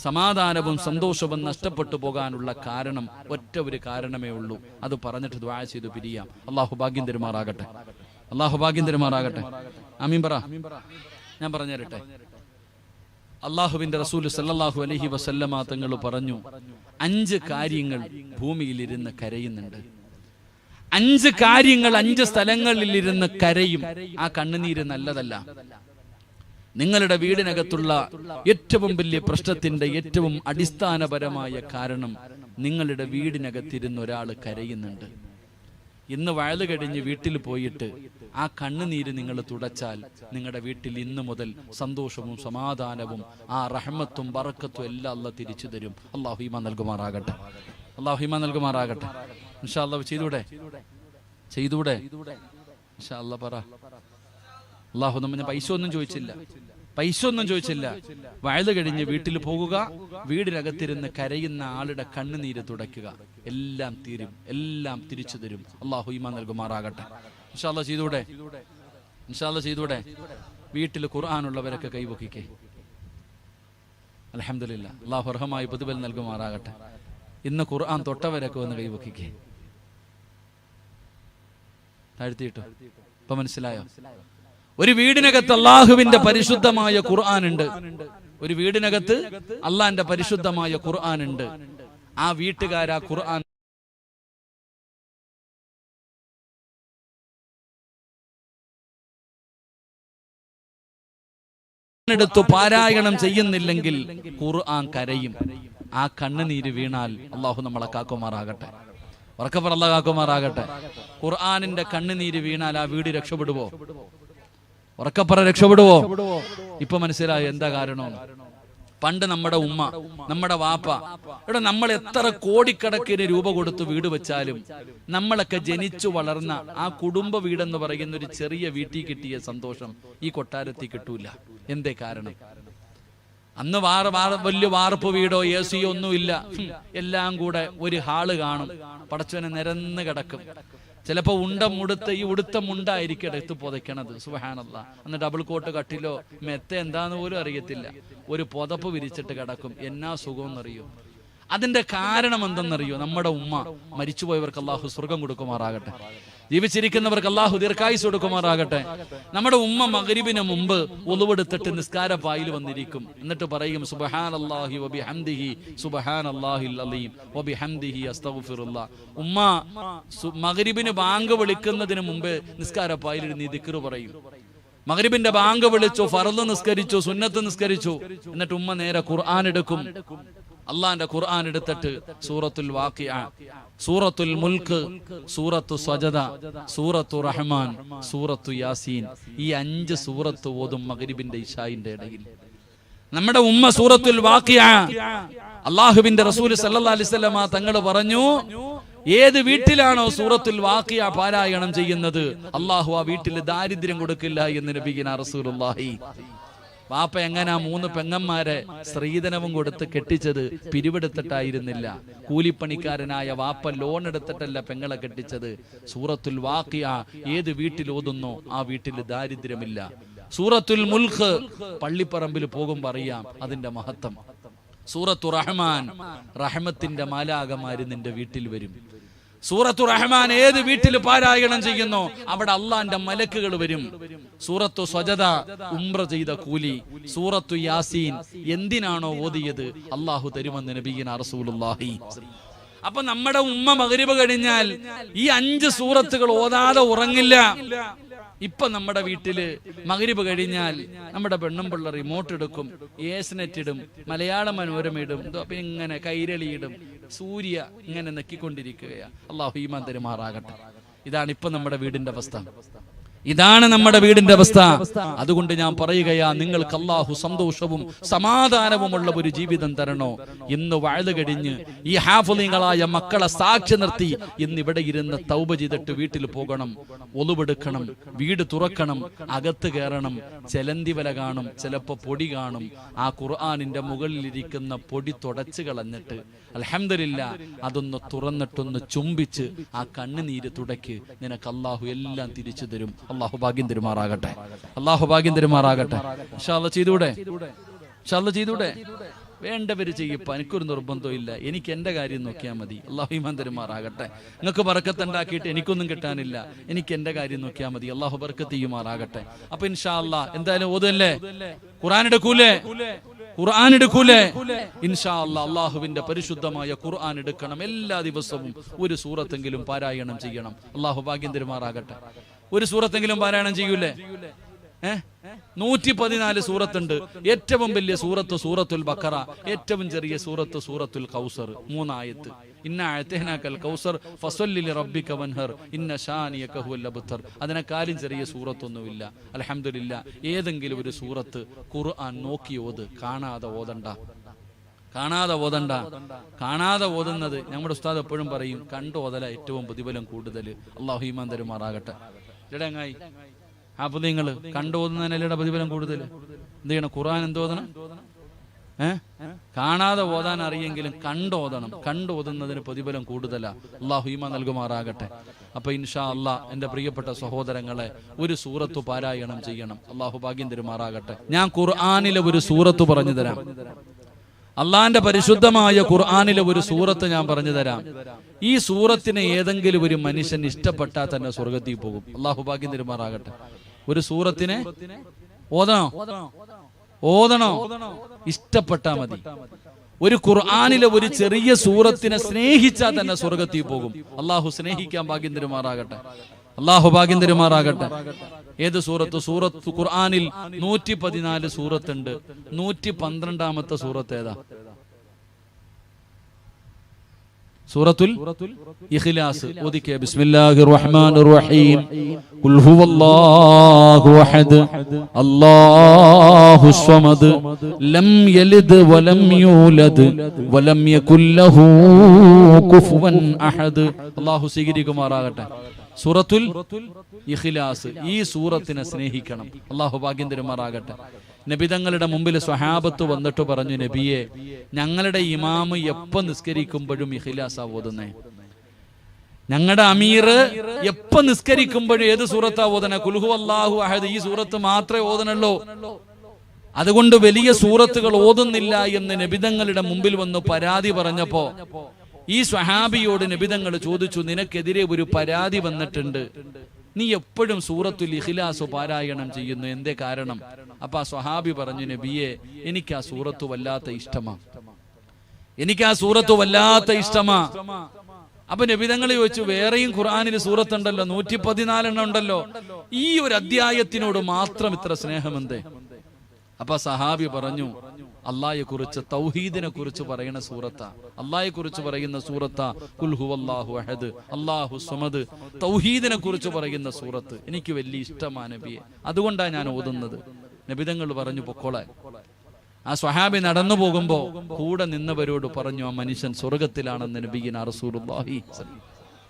സമാധാനവും സന്തോഷവും നഷ്ടപ്പെട്ടു പോകാനുള്ള കാരണം? ഒറ്റ ഒരു കാരണമേ ഉള്ളൂ. അത് പറഞ്ഞിട്ട് ദുആ ചെയ്തു പിരിയാം. അള്ളാഹു ഭാഗ്യം തരുമാറാകട്ടെ, അള്ളാഹു ഭാഗ്യം തരുമാറാകട്ടെ. ആമീൻ പറ. ഞാൻ പറഞ്ഞു തരട്ടെ. അള്ളാഹുവിന്റെ റസൂൽ സല്ലല്ലാഹു അലൈഹി വസല്ലമ തങ്ങൾ പറഞ്ഞു, 5 കാര്യങ്ങൾ ഭൂമിയിലിരുന്ന് കരയുന്നുണ്ട്. 5 കാര്യങ്ങൾ 5 സ്ഥലങ്ങളിൽ ഇരുന്ന് കരയും. ആ കണ്ണുനീര് നല്ലതല്ല. നിങ്ങളുടെ വീടിനകത്തുള്ള ഏറ്റവും വലിയ പ്രശ്നത്തിന്റെ ഏറ്റവും അടിസ്ഥാനപരമായ കാരണം, നിങ്ങളുടെ വീടിനകത്തിരുന്ന് ഒരാൾ കരയുന്നുണ്ട്. ഇന്ന് വയല് കഴിഞ്ഞ് വീട്ടിൽ പോയിട്ട് ആ കണ്ണുനീര് നിങ്ങൾ തുടച്ചാൽ നിങ്ങളുടെ വീട്ടിൽ ഇന്നു മുതൽ സന്തോഷവും സമാധാനവും ആ റഹ്മത്തും ബറക്കത്തും എല്ലാം അല്ലാഹ് തിരിച്ചു തരും. അല്ലാഹു ഈമാൻ നൽകുമാറാകട്ടെ, അല്ലാഹു ഈമാൻ നൽകുമാറാകട്ടെ. ഇൻഷാ അല്ലാഹ് ചെയ്തൂടെ ഇൻഷാ അല്ലാഹ് പറ. അല്ലാഹു നമ്മെ പൈസ ഒന്നും ചോദിച്ചില്ല. വയല് കഴിഞ്ഞ് വീട്ടിൽ പോകുക, വീടിനകത്തിരുന്ന് കരയുന്ന ആളുടെ കണ്ണുനീര് തുടയ്ക്കുക. എല്ലാം തീരും, എല്ലാം തിരിച്ചു തരും. അല്ലാഹു ഈമാൻ നൽകുമാറാകട്ടെ. ഇൻഷാ അല്ലാഹ് ചെയ്തൂടെ. വീട്ടിൽ ഖുർആനുള്ളവരൊക്കെ കൈവക്കിക്കേ. അൽഹംദുലില്ലാഹ്, അല്ലാഹു അർഹമായി പ്രതിഫലം നൽകുമാറാകട്ടെ. ഇന്ന് ഖുർആൻ തൊട്ടവരൊക്കെ വന്ന് കൈവക്കിക്കേ. താഴ്ത്തിയിട്ടു. ഇപ്പൊ മനസ്സിലായോ? ഒരു വീടിനകത്ത് അള്ളാഹുവിന്റെ പരിശുദ്ധമായ ഖുർആൻ ഉണ്ട്. ഒരു വീടിനകത്ത് അള്ളാന്റെ പരിശുദ്ധമായ ഖുർആൻ ഉണ്ട്. ആ വീട്ടുകാരാ ഖുർആൻ എടുത്തു പാരായണം ചെയ്യുന്നില്ലെങ്കിൽ ഖുർആൻ കരയും. ആ കണ്ണുനീര് വീണാൽ അള്ളാഹു നമ്മളെ കാക്കുമാറാകട്ടെ, ഉറക്കപ്പറ അല്ലാഹു കാക്കുമാറാകട്ടെ. ഖുർആനിന്റെ കണ്ണുനീര് വീണാൽ ആ വീട് രക്ഷപ്പെടുവോ? ഉറക്കപ്പറ രക്ഷപ്പെടുവോ? ഇപ്പൊ മനസ്സിലായോ എന്താ കാരണം? പണ്ട് നമ്മുടെ ഉമ്മ, നമ്മുടെ വാപ്പ, ഇവിടെ നമ്മൾ എത്ര കോടിക്കണക്കിന് രൂപ കൊടുത്ത് വീട് വെച്ചാലും നമ്മളൊക്കെ ജനിച്ചു വളർന്ന ആ കുടുംബ വീടെന്ന് പറയുന്ന ഒരു ചെറിയ വീട്ടിൽ കിട്ടിയ സന്തോഷം ഈ കൊട്ടാരത്തിൽ കിട്ടൂല. എന്തേ കാരണം? അന്ന് വലിയ വാർപ്പ് വീടോ AC ഒന്നുമില്ല. എല്ലാം കൂടെ ഒരു ഹാള് കാണും. പടച്ചവനെ നിരന്ന് കിടക്കും. ചിലപ്പോ ഈ ഉടുത്ത മുണ്ടായിരിക്കും എടുത്ത് പുതയ്ക്കണത്. സുബ്ഹാനല്ലാഹ്. അന്ന് ഡബിൾ കോട്ട് കട്ടിലോ മെത്ത എന്താന്ന് പോലും അറിയത്തില്ല. ഒരു പുതപ്പ് വിരിച്ചിട്ട് കിടക്കും. എന്നാ സുഖം എന്നറിയോ? അതിന്റെ കാരണം എന്തെന്നറിയോ? നമ്മുടെ ഉമ്മ, മരിച്ചുപോയവർക്ക് അള്ളാഹു സ്വർഗം കൊടുക്കുമാറാകട്ടെ, ജീവിച്ചിരിക്കുന്നവർക്ക് അള്ളാഹു ദീർഘായുസ് കൊടുക്കുമാറാകട്ടെ. നമ്മുടെ ഉമ്മ മഗ്രിബിന് മുമ്പ് ഉളുവെടുത്തിട്ട് നിസ്കാര പായിൽ വന്നിരിക്കും. എന്നിട്ട് പറയും സുബ്ഹാനല്ലാഹി വബിഹംദിഹി സുബ്ഹാനല്ലാഹിൽ അലീം വബിഹംദിഹി അസ്തഗ്ഫിറുല്ലാഹ്. ഉമ്മ മഗ്രിബിന് ബാങ്ക് വിളിക്കുന്നതിന് മുമ്പ് നിസ്കാര പായിൽ ഇരുന്ന് ദിക്ർ പറയും. മഗ്രിബിന്റെ ബാങ്ക് വിളിച്ചു, ഫർള് നിസ്കരിച്ചു, സുന്നത്ത് നിസ്കരിച്ചു. എന്നിട്ട് ഉമ്മ നേരെ ഖുർആൻ എടുക്കും. അള്ളാന്റെ ഖുർആൻ എടുത്തിട്ട് സൂറത്തുൽ വാഖിഅ, സൂറത്തുൽ മുൽക്ക്, സൂറത്തു സജദ, സൂറത്തു റഹ്മാൻ, സൂറത്തു യാസീൻ, ഈ 5 സൂറത്ത് ഓതും മഗ്രിബിന്റെ ഇശാഇന്റെ ഇടയിൽ. നമ്മുടെ ഉമ്മ സൂറത്തുൽ വാഖിഅ, അല്ലാഹുവിന്റെ റസൂൽ സല്ലല്ലാഹു അലൈഹി വസല്ലമ തങ്ങൾ പറഞ്ഞു, ഏത് വീട്ടിലാണോ സൂറത്തുൽ വാഖിഅ പാരായണം ചെയ്യുന്നത് അല്ലാഹു ആ വീട്ടിൽ ദാരിദ്ര്യം കൊടുക്കില്ല എന്ന് നബിയിന റസൂലുള്ളാഹി. വാപ്പ എങ്ങനാ 3 പെങ്ങന്മാരെ സ്ത്രീധനവും കൊടുത്ത് കെട്ടിച്ചത്? പിരിവെടുത്തിട്ടായിരുന്നില്ല. കൂലിപ്പണിക്കാരനായ വാപ്പ ലോൺ എടുത്തിട്ടല്ല പെങ്ങളെ കെട്ടിച്ചത്. സൂറത്തുൽ വാഖിഅ ഏത് വീട്ടിൽ ഓതുന്നോ ആ വീട്ടിൽ ദാരിദ്ര്യമില്ല. സൂറത്തുൽ മുൽക്ക് പള്ളിപ്പറമ്പിൽ പോകുമ്പോൾ അറിയാം അതിന്റെ മഹത്വം. സൂറത്തു റഹ്മാൻ, റഹ്മത്തിന്റെ മാലാകമാര് നിന്റെ വീട്ടിൽ വരും. സൂറത്തു റഹ്മാൻ ഏത് വീട്ടിൽ പാരായണം ചെയ്യുന്നോ അവിടെ അള്ളാന്റെ മലക്കുകൾ വരും. സൂറത്തു സജദ ഉംറ ചെയ്ത കൂലി. സൂറത്തു യാസീൻ എന്തിനാണോ ഓതിയത് അള്ളാഹു തരുമെന്ന് നബിയിന റസൂലുള്ളാഹി. അപ്പൊ നമ്മുടെ ഉമ്മ മഗ്രിബ് കഴിഞ്ഞാൽ ഈ 5 സൂറത്തുകൾ ഓതാതെ ഉറങ്ങില്ല. ഇപ്പൊ നമ്മുടെ വീട്ടില് മഗ്രിബ് കഴിഞ്ഞാൽ നമ്മുടെ പെണ്ണും പിള്ള റിമോട്ട് എടുക്കും, ഏസ്നെറ്റ് ഇടും, മലയാള മനോരമ ഇടും, ഇങ്ങനെ കൈരളിയിടും, സൂര്യ ഇങ്ങനെ നെക്കിക്കൊണ്ടിരിക്കുകയാ. അള്ളാഹു ഈമാൻ തരുമാറാകട്ടെ. ഇതാണ് ഇപ്പൊ നമ്മുടെ വീടിന്റെ അവസ്ഥ. ഇതാണ് നമ്മുടെ വീടിന്റെ അവസ്ഥ. അതുകൊണ്ട് ഞാൻ പറയുകയാ, നിങ്ങൾക്ക് അല്ലാഹു സന്തോഷവും സമാധാനവുമുള്ള ഒരു ജീവിതം തരണോ? ഇന്ന് വഅദ് കഴിഞ്ഞ് ഈ ഹാഫിളീങ്ങളായ മക്കളെ സാക്ഷി നിർത്തി ഇന്ന് ഇവിടെ ഇരുന്ന് തൗബ ചെയ്തിട്ട് വീട്ടിൽ പോകണം, ഒളുവെടുക്കണം, വീട് തുറക്കണം, അകത്ത് കയറണം. ചെലന്തി വല കാണും, ചിലപ്പോ പൊടി കാണും. ആ ഖുർആനിന്റെ മുകളിലിരിക്കുന്ന പൊടി തുടച്ചു കളഞ്ഞിട്ട് അൽഹംദുലില്ലാ അതൊന്ന് തുറന്നിട്ടൊന്ന് ചുംബിച്ച് ആ കണ്ണുനീര് തുടയ്ക്ക്. നിനക്ക് അല്ലാഹു എല്ലാം തിരിച്ചു തരും. അല്ലാഹു ഭാഗ്യം തരുമാറാകട്ടെ. അല്ലാഹു ഭാഗ്യം തരുമാറാകട്ടെ. ഇൻഷാ അല്ലാഹ് ചെയ്തൂടെ? ഇൻഷാ അല്ലാഹ് ചെയ്തൂടെ? വേണ്ടവര് ചെയ്യപ്പ, എനിക്കൊരു നിർബന്ധവും ഇല്ല. എനിക്ക് എന്റെ കാര്യം നോക്കിയാൽ മതി. അല്ലാഹു ഈമാൻ തരുമാറാകട്ടെ. നിങ്ങൾക്ക് ബർക്കത്തുണ്ടാക്കിയിട്ട് എനിക്കൊന്നും കിട്ടാനില്ല. എനിക്ക് എന്റെ കാര്യം നോക്കിയാൽ മതി. അല്ലാഹു ബർക്കത്ത് ചെയ്യുമാറാകട്ടെ. അപ്പൊ ഇൻഷാ അല്ലാഹ് എന്തായാലും ഓതല്ലേ? ഖുർആൻ എടുക്കൂലേ? ഖുർആൻ എടുക്കൂലേ? ഇൻഷാ അല്ലാഹ് അല്ലാഹുവിന്റെ പരിശുദ്ധമായ ഖുർആൻ എടുക്കണം. എല്ലാ ദിവസവും ഒരു സൂറത്തെങ്കിലും പാരായണം ചെയ്യണം. അല്ലാഹു ഭാഗ്യം തരുമാറാകട്ടെ. ഒരു സൂറത്തെങ്കിലും പാരായണം ചെയ്യൂലേ? 114 സൂറത്തുണ്ട്. ഏറ്റവും വലിയ സൂറത്ത് സൂറത്തുൽ ബഖറ, ഏറ്റവും ചെറിയ സൂറത്ത് സൂറത്തുൽ കൗസർ. 3 ആയത്ത്. ഇന്നാ അഅതൈനാകൽ കൗസർ ഫസല്ലി ലിറബ്ബിക വൻഹർ ഇന്ന ശാനിയക ഹുവൽ അബ്തർ. അതിനെക്കാളും ചെറിയ സൂറത്തൊന്നുമില്ല. അൽഹംദുലില്ലാ ഏതെങ്കിലും ഒരു സൂറത്ത് ഖുർആൻ നോക്കി ഓത്. കാണാതെ ഓതണ്ട, കാണാതെ ഓതണ്ട. കാണാതെ ഓതുന്നത് നമ്മുടെ ഉസ്താദ് എപ്പോഴും പറയും, കണ്ടു ഓതല ഏറ്റവും പ്രതിഫലം കൂടുതൽ. അല്ലാഹു ഈമാൻ തരുമാറാകട്ടെ. ഇടങ്ങായി ഹാഫിളീങ്ങള് കണ്ടു ഓതുന്നതിനല്ലേ പ്രതിഫലം കൂടുതൽ? എന്ത് ചെയ്യണം? ഖുർആൻ എന്തോതണം? കാണാതെ ഓതാൻ അറിയെങ്കിലും കണ്ടോതണം. കണ്ടോതുന്നതിന് പ്രതിഫലം കൂടുതലാ. അല്ലാഹു ഈമാൻ നൽകുമാറാകട്ടെ. അപ്പൊ ഇൻഷാ അല്ലാഹ് എന്റെ പ്രിയപ്പെട്ട സഹോദരങ്ങളെ, ഒരു സൂറത്ത് പാരായണം ചെയ്യണം. അല്ലാഹു ഭാഗ്യം തരുമാറാകട്ടെ. ഞാൻ ഖുർആനിലെ ഒരു സൂറത്ത് പറഞ്ഞു തരാം. അള്ളാന്റെ പരിശുദ്ധമായ ഖുർആനിലെ ഒരു സൂറത്ത് ഞാൻ പറഞ്ഞു തരാം. ഈ സൂറത്തിനെ ഏതെങ്കിലും ഒരു മനുഷ്യൻ ഇഷ്ടപ്പെട്ടാൽ തന്നെ സ്വർഗത്തിൽ പോകും. അല്ലാഹു ഭാഗ്യം തരുമാറാകട്ടെ. ഒരു സൂറത്തിനെ ഓതണോ? ഇഷ്ടപ്പെട്ടാ മതി. ഒരു ഖുർആനിലെ ഒരു ചെറിയ സൂറത്തിനെ സ്നേഹിച്ചാൽ തന്നെ സ്വർഗത്തിൽ പോകും. അല്ലാഹു സ്നേഹിക്കാൻ ഭാഗ്യം തരുമാറാകട്ടെ. അല്ലാഹു ഭാഗ്യം തരുമാറാകട്ടെ. ഏത് സൂറത്ത്? സൂറത്ത് ഖുർആനിൽ 114 സൂറത്തുണ്ട്. 112ാമത്തെ സൂറത്ത് ഏതാ? സൂറത്തുൽ ഇഖ്ലാസ്. ഓദിക്കേ. ബിസ്മില്ലാഹിർ റഹ്മാനിർ റഹീം. ഖുൽ ഹുവല്ലാഹു അഹദ് അല്ലാഹുസ് സ്വമദ് ലം യലിദ് വലം യൂലദ് വലം യകുൽ ലഹു കുഫുവൻ അഹദ്. അല്ലാഹു സ്വീകരിക്കുമാറാകട്ടെ. സൂറത്തുൽ ഇഖ്ലാസ്. ഈ സൂറത്തിനെ സ്നേഹിക്കണം. അല്ലാഹു ഭാഗ്യം തരുമാറാകട്ടെ. നബിതങ്ങളുടെ മുമ്പിൽ സ്വഹാബത്ത് വന്നിട്ട് പറഞ്ഞു, നബിയെ, ഞങ്ങളുടെ ഇമാമ് എപ്പോ നിസ്കരിക്കുമ്പോഴും ഇഖ്ലാസാ ഓതുന്നേ. ഞങ്ങളുടെ അമീർ എപ്പോ നിസ്കരിക്കുമ്പോഴും ഏത് സൂറത്താ ഓതണേ? ഖുൽ ഹുവല്ലാഹു അഹദ്. ഈ സൂറത്ത് മാത്രമേ ഓതണല്ലോ. അതുകൊണ്ട് വലിയ സൂറത്തുകൾ ഓതുന്നില്ല എന്ന് നബിതങ്ങളുടെ മുമ്പിൽ വന്ന് പരാതി പറഞ്ഞപ്പോ ഈ സ്വഹാബിയോട് നബിതങ്ങൾ ചോദിച്ചു, നിനക്കെതിരെ ഒരു പരാതി വന്നിട്ടുണ്ട്, നീ എപ്പോഴും സൂറത്തുൽ ഇഖ്ലാസ് പാരായണം ചെയ്യുന്നു, എന്തേ കാരണം? അപ്പൊ ആ സ്വഹാബി പറഞ്ഞു, നബിയെ, എനിക്ക് ആ സൂറത്ത് വല്ലാത്ത ഇഷ്ടമാ. അപ്പൊ നബിതങ്ങൾ ചോദിച്ചു, വേറെയും ഖുർആനിൽ സൂറത്തുണ്ടല്ലോ, 114 ഉണ്ടല്ലോ, ഈ ഒരു അധ്യായത്തിനോട് മാത്രം ഇത്ര സ്നേഹമെന്തേ? അപ്പൊ സഹാബി പറഞ്ഞു, അള്ളാഹയെ കുറിച്ച്, തൗഹീദിനെ കുറിച്ച് പറയുന്ന സൂറത്താ, അള്ളാഹയെ കുറിച്ച് പറയുന്ന സൂറത്താ ഖുൽ ഹുവല്ലാഹു അഹദ്, അല്ലാഹു സമദ്, തൗഹീദിനെ കുറിച്ച് പറയുന്ന സൂറത്ത് എനിക്ക് വലിയ ഇഷ്ടമാണ് നബിയെ, അതുകൊണ്ടാണ് ഞാൻ ഓതുന്നത്. നബിതങ്ങൾ പറഞ്ഞു, പൊക്കോളെ. ആ സ്വഹാബി നടന്നു പോകുമ്പോ കൂടെ നിന്നവരോട് പറഞ്ഞു, ആ മനുഷ്യൻ സ്വർഗത്തിലാണെന്ന് നബിയിന റസൂലുള്ളാഹി.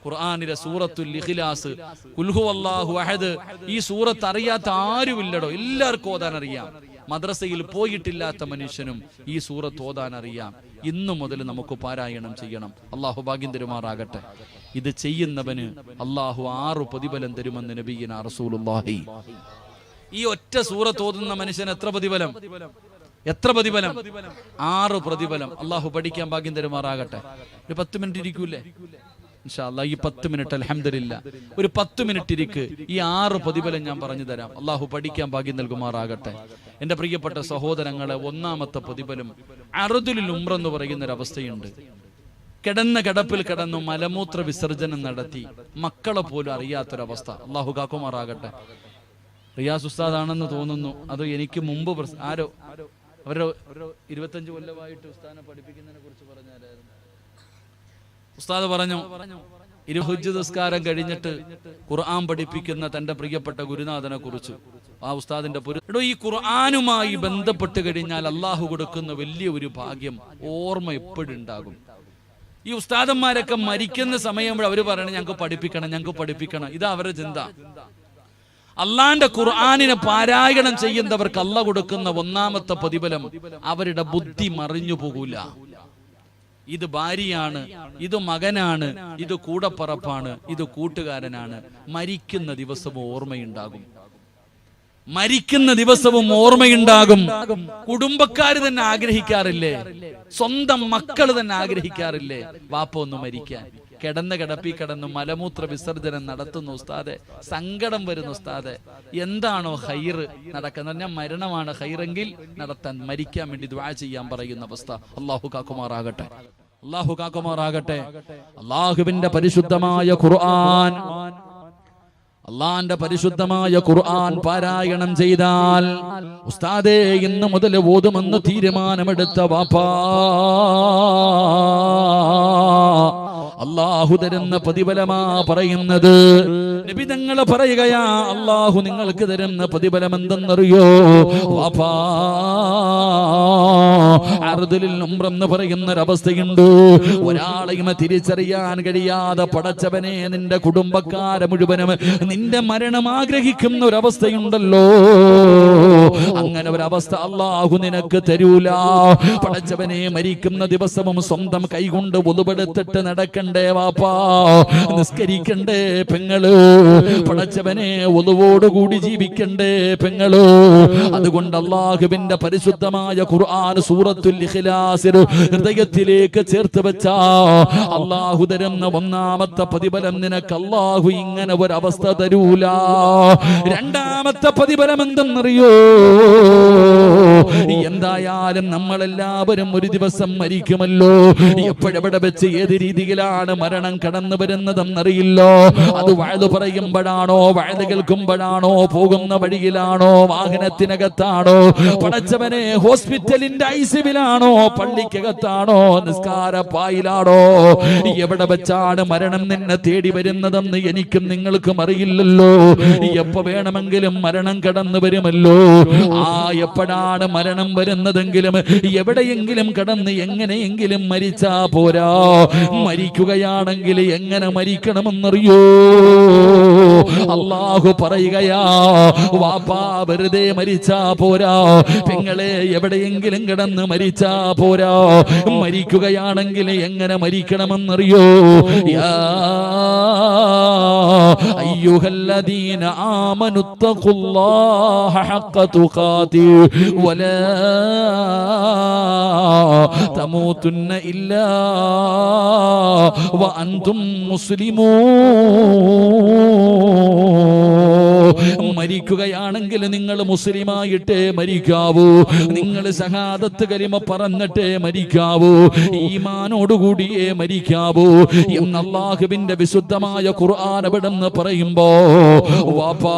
ഖുർആനിലെ സൂറത്തുൽ ഇഖ്ലാസ്, ഖുൽ ഹുവല്ലാഹു അഹദ്, ഈ സൂറത്ത് അറിയാത്ത ആരുമില്ലടോ, എല്ലാവർക്കും ഓതാൻ അറിയാം. മദ്രസയിൽ പോയിട്ടില്ലാത്ത മനുഷ്യനും ഈ സൂറത്ത് ഓതാൻ അറിയാം. ഇന്നു മുതൽ നമുക്ക് പാരായണം ചെയ്യണം. അള്ളാഹു ഭാഗ്യം തരുമാറാകട്ടെ. ഇത് ചെയ്യുന്നവന് അള്ളാഹു 6 പ്രതിഫലം തരുമെന്ന് നബിയിന റസൂലുള്ളാഹി. ഈ ഒറ്റ സൂറത്ത് ഓതുന്ന മനുഷ്യൻ എത്ര പ്രതിഫലം? 6 പ്രതിഫലം. അള്ളാഹു പഠിക്കാൻ ഭാഗ്യം തരുമാറാകട്ടെ. ഒരു 10 മിനിറ്റ് ഇരിക്കൂലേ ഇൻഷാ അല്ലാഹ്? ഈ 10 മിനിറ്റ് അൽഹംദുലില്ലാ, ഒരു 10 മിനിറ്റ് ഇരിക്ക്. ഈ 6 പ്രതിഫലം ഞാൻ പറഞ്ഞു തരാം. അള്ളാഹു പഠിക്കാൻ ഭാഗ്യം നൽകുമാറാകട്ടെ. എന്റെ പ്രിയപ്പെട്ട സഹോദരങ്ങളെ, ഒന്നാമത്തെ പ്രതിഫലം അർദുൽ ഉംറ എന്ന് പറയുന്ന ഒരു അവസ്ഥയുണ്ട്. കിടന്ന കിടപ്പിൽ കിടന്നു മലമൂത്ര വിസർജനം നടത്തി മക്കളെ പോലും അറിയാത്തൊരവസ്ഥ. അള്ളാഹു കാക്കുമാറാകട്ടെ. റിയാസ് ഉസ്താദാണെന്ന് തോന്നുന്നു, അത് എനിക്ക് മുമ്പ് ആരോ അവരുടെ 25 കൊല്ലമായിട്ട് ഉസ്താദിനെ പഠിപ്പിക്കുന്നതിനെ കുറിച്ച് പറഞ്ഞാലായിരുന്നു. ഉസ്താദ് പറഞ്ഞു, ഹജ്ജ് നിസ്കാരം കഴിഞ്ഞിട്ട് ഖുർആൻ പഠിപ്പിക്കുന്ന തന്റെ പ്രിയപ്പെട്ട ഗുരുനാഥനെ കുറിച്ച്. ആ ഉസ്താദിന്റെ ഈ ഖുർആനുമായി ബന്ധപ്പെട്ട് കഴിഞ്ഞാൽ അള്ളാഹു കൊടുക്കുന്ന വലിയ ഒരു ഭാഗ്യം, ഓർമ്മ എപ്പോഴും ഉണ്ടാകും. ഈ ഉസ്താദന്മാരൊക്കെ മരിക്കുന്ന സമയം അവര് പറയണം, ഞങ്ങൾക്ക് പഠിപ്പിക്കണം. ഇതാ അവരുടെ ചിന്ത. അള്ളാന്റെ ഖുർആനിനെ പാരായണം ചെയ്യുന്നവർക്ക് അള്ളാഹ് കൊടുക്കുന്ന ഒന്നാമത്തെ പ്രതിഫലം, അവരുടെ ബുദ്ധി മറിഞ്ഞു പോകൂല. ഇത് ഭാര്യയാണ്, ഇത് മകനാണ്, ഇത് കൂടപ്പറപ്പാണ്, ഇത് കൂട്ടുകാരനാണ്. മരിക്കുന്ന ദിവസവും ഓർമ്മയുണ്ടാകും. കുടുംബക്കാര് തന്നെ ആഗ്രഹിക്കാറില്ലേ? സ്വന്തം മക്കൾ തന്നെ ആഗ്രഹിക്കാറില്ലേ വാപ്പ ഒന്ന് മരിക്കാൻ? കിടന്ന കിടപ്പി കിടന്നു മലമൂത്ര വിസർജനം നടത്തുന്നു ഉസ്താദെ, സങ്കടം വരുന്നു ഉസ്താദെ. എന്താണോ ഹൈറ് നടക്കുന്നത്? ഞാൻ മരണമാണ് ഹൈറെങ്കിൽ നടത്താൻ, മരിക്കാൻ വേണ്ടി ദുആ ചെയ്യാൻ പറയുന്ന അവസ്ഥ. അല്ലാഹു കാക്കുമാറാകട്ടെ. അല്ലാഹുവിന്റെ പരിശുദ്ധമായ ഖുർആൻ, അള്ളാന്റെ പരിശുദ്ധമായ ഖുർആൻ പാരായണം ചെയ്താൽ ഉസ്താദേ ഇന്ന് മുതൽ ഓതുമെന്ന് തീരുമാനമെടുത്ത വാപ്പാ, അള്ളാഹു തരുന്ന പ്രതിഫലമാ പറയുന്നത്. നബി തങ്ങൾ പറയുകയാ, അള്ളാഹു നിങ്ങൾക്ക് തരുന്ന പ്രതിഫലം എന്തെന്നറിയോ വാപ്പാ? അർദുൽ ഉംറ എന്ന് പറയുന്ന ഒരവസ്ഥയുണ്ട്. ഒരാളെയും തിരിച്ചറിയാൻ കഴിയാതെ പടച്ചവനെ, നിന്റെ കുടുംബക്കാരെ മുഴുവനും നിന്റെ മരണം ആഗ്രഹിക്കുന്ന ഒരവസ്ഥയുണ്ടല്ലോ. അങ്ങനെ ഒരവസ്ഥ അള്ളാഹു നിനക്ക് തരൂല. പടച്ചവനെ, മരിക്കുന്ന ദിവസവും സ്വന്തം കൈകൊണ്ട് ഒതുപെടുത്തിട്ട് നടക്കണ്ടേ വാപ്പാ, നിസ്കരിക്കണ്ടേ പെങ്ങള്, പടച്ചവനെ ഒതുവോടുകൂടി ജീവിക്കണ്ടേ പെങ്ങള്. അതുകൊണ്ട് അള്ളാഹുവിന്റെ പരിശുദ്ധമായ ഖുർആൻ സൂറത്തുൽ ഇഖ്ലാസ് ഹൃദയത്തിലേക്ക് ചേർത്ത് വെച്ച അള്ളാഹു തരുന്ന ഒന്നാമത്തെ പ്രതിഫലം നിനക്ക് അള്ളാഹു ഇങ്ങനെ ഒരവസ്ഥ തരൂല. രണ്ടാമത്തെ പ്രതിഫലം എന്തെന്നറിയോ? എന്തായാലും നമ്മളെല്ലാവരും ഒരു ദിവസം മരിക്കുമല്ലോ. എപ്പോഴെവിടെ വെച്ച് ഏത് രീതിയിലാണ് മരണം കടന്നു വരുന്നതെന്നറിയില്ലോ. അത് വഅദ് പറയുമ്പോഴാണോ, വഅദ് കേൾക്കുമ്പോഴാണോ, പോകുന്ന വഴിയിലാണോ, വാഹനത്തിനകത്താണോ, പടച്ചവനെ ഹോസ്പിറ്റലിന്റെ ഐസിയുവിലാണോ, പള്ളിക്കകത്താണോ, നിസ്കാരപ്പായിലാണോ, എവിടെ വെച്ചാണ് മരണം നിന്നെ തേടി വരുന്നതെന്ന് എനിക്കും നിങ്ങൾക്കും അറിയില്ലല്ലോ. എപ്പോ വേണമെങ്കിലും മരണം കടന്നു വരുമല്ലോ. എപ്പോഴാണ് മരണം വരുന്നതെങ്കിലും എവിടെയെങ്കിലും കടന്ന് എങ്ങനെയെങ്കിലും മരിച്ചാ പോരാ. മരിക്കുകയാണെങ്കിൽ എങ്ങനെ മരിക്കണമെന്നറിയോ? അള്ളാഹു പറയുകയാ, വാപ്പാ വെറുതെ മരിച്ചാ പോരാ, പെങ്ങളെ എവിടെയെങ്കിലും കിടന്ന് മരിച്ച മരിച്ചാ പോരാ, മരിക്കുകയാണെങ്കിൽ എങ്ങനെ മരിക്കണമെന്നറിയോ? യാ അയ്യുഹല്ലദീന ആമനുത്തഖുല്ലാഹ ഹഖ്ക തുഖാതി വലാ തമൂതുന്ന ഇല്ലാ വഅൻതും മുസ്ലിമൂൻ. മരിക്കുകയാണെങ്കിൽ നിങ്ങൾ മുസ്ലിമായിട്ടേ മരിക്കാവൂ, നിങ്ങൾ ശഹാദത്ത് കലിമ പറഞ്ഞിട്ടേ മരിക്കാവൂ, ഈമാനോടുകൂടിയേ മരിക്കാവൂ എന്ന് അല്ലാഹുവിന്റെ വിശുദ്ധമായ ഖുർആൻ എവിടെന്ന് പറയുമ്പോ, വാപ്പാ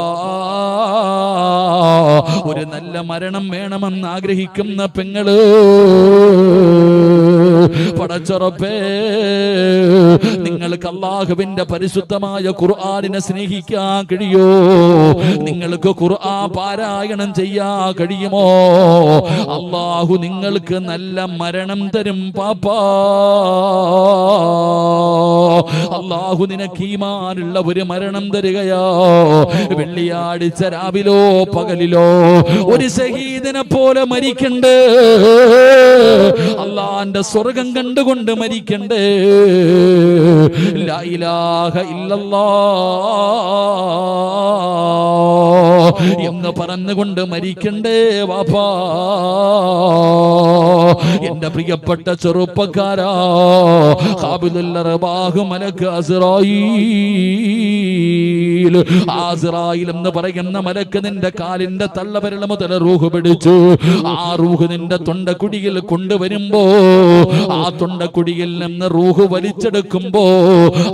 ഒരു നല്ല മരണം വേണമെന്ന് ആഗ്രഹിക്കുന്ന പെങ്ങള്, പടച്ചറപ്പേ നിങ്ങൾക്ക് അല്ലാഹുവിന്റെ പരിശുദ്ധമായ ഖുർആനിനെ സ്നേഹിക്കാൻ കഴിയോ? നിങ്ങൾക്ക് ഖുർആൻ പാരായണം ചെയ്യാൻ കഴിയുമോ? അല്ലാഹു നിങ്ങൾക്ക് നല്ല മരണം തരും പാപ്പാ. അല്ലാഹു നിനക്ക് ഈമാനുള്ള ഒരു മരണം തരികയോ? വെള്ളിയാഴ്ച രാവിലോ പകലിലോ ഒരു ശഹീദിനെ പോലെ മരിക്കണ്ടേ, അല്ലാഹുവിന്റെ സ്വർഗം കണ്ടുകൊണ്ട് മരിക്കണ്ടേ, ലാ ഇലാഹ ഇല്ലല്ലാഹ് എന്ന് പറഞ്ഞുകൊണ്ട് മരിക്കണ്ടേ വാപ്പാ. എന്റെ പ്രിയപ്പെട്ട ചെറുപ്പക്കാരാ, ഖാബിലുൽ അർവാഹ് മലക്ക് അസ്റായീൽ എന്ന് പറയുന്ന മലക്ക് നിന്റെ കാലിന്റെ തള്ളവിരൽ മുതൽ റൂഹ് പിടിച്ചു, ആ റൂഹ് നിന്റെ തൊണ്ടക്കുടിയിൽ കൊണ്ടുവരുമ്പോ, ആ തൊണ്ടക്കുടിയിൽ നിന്ന് റൂഹ് വലിച്ചെടുക്കുമ്പോ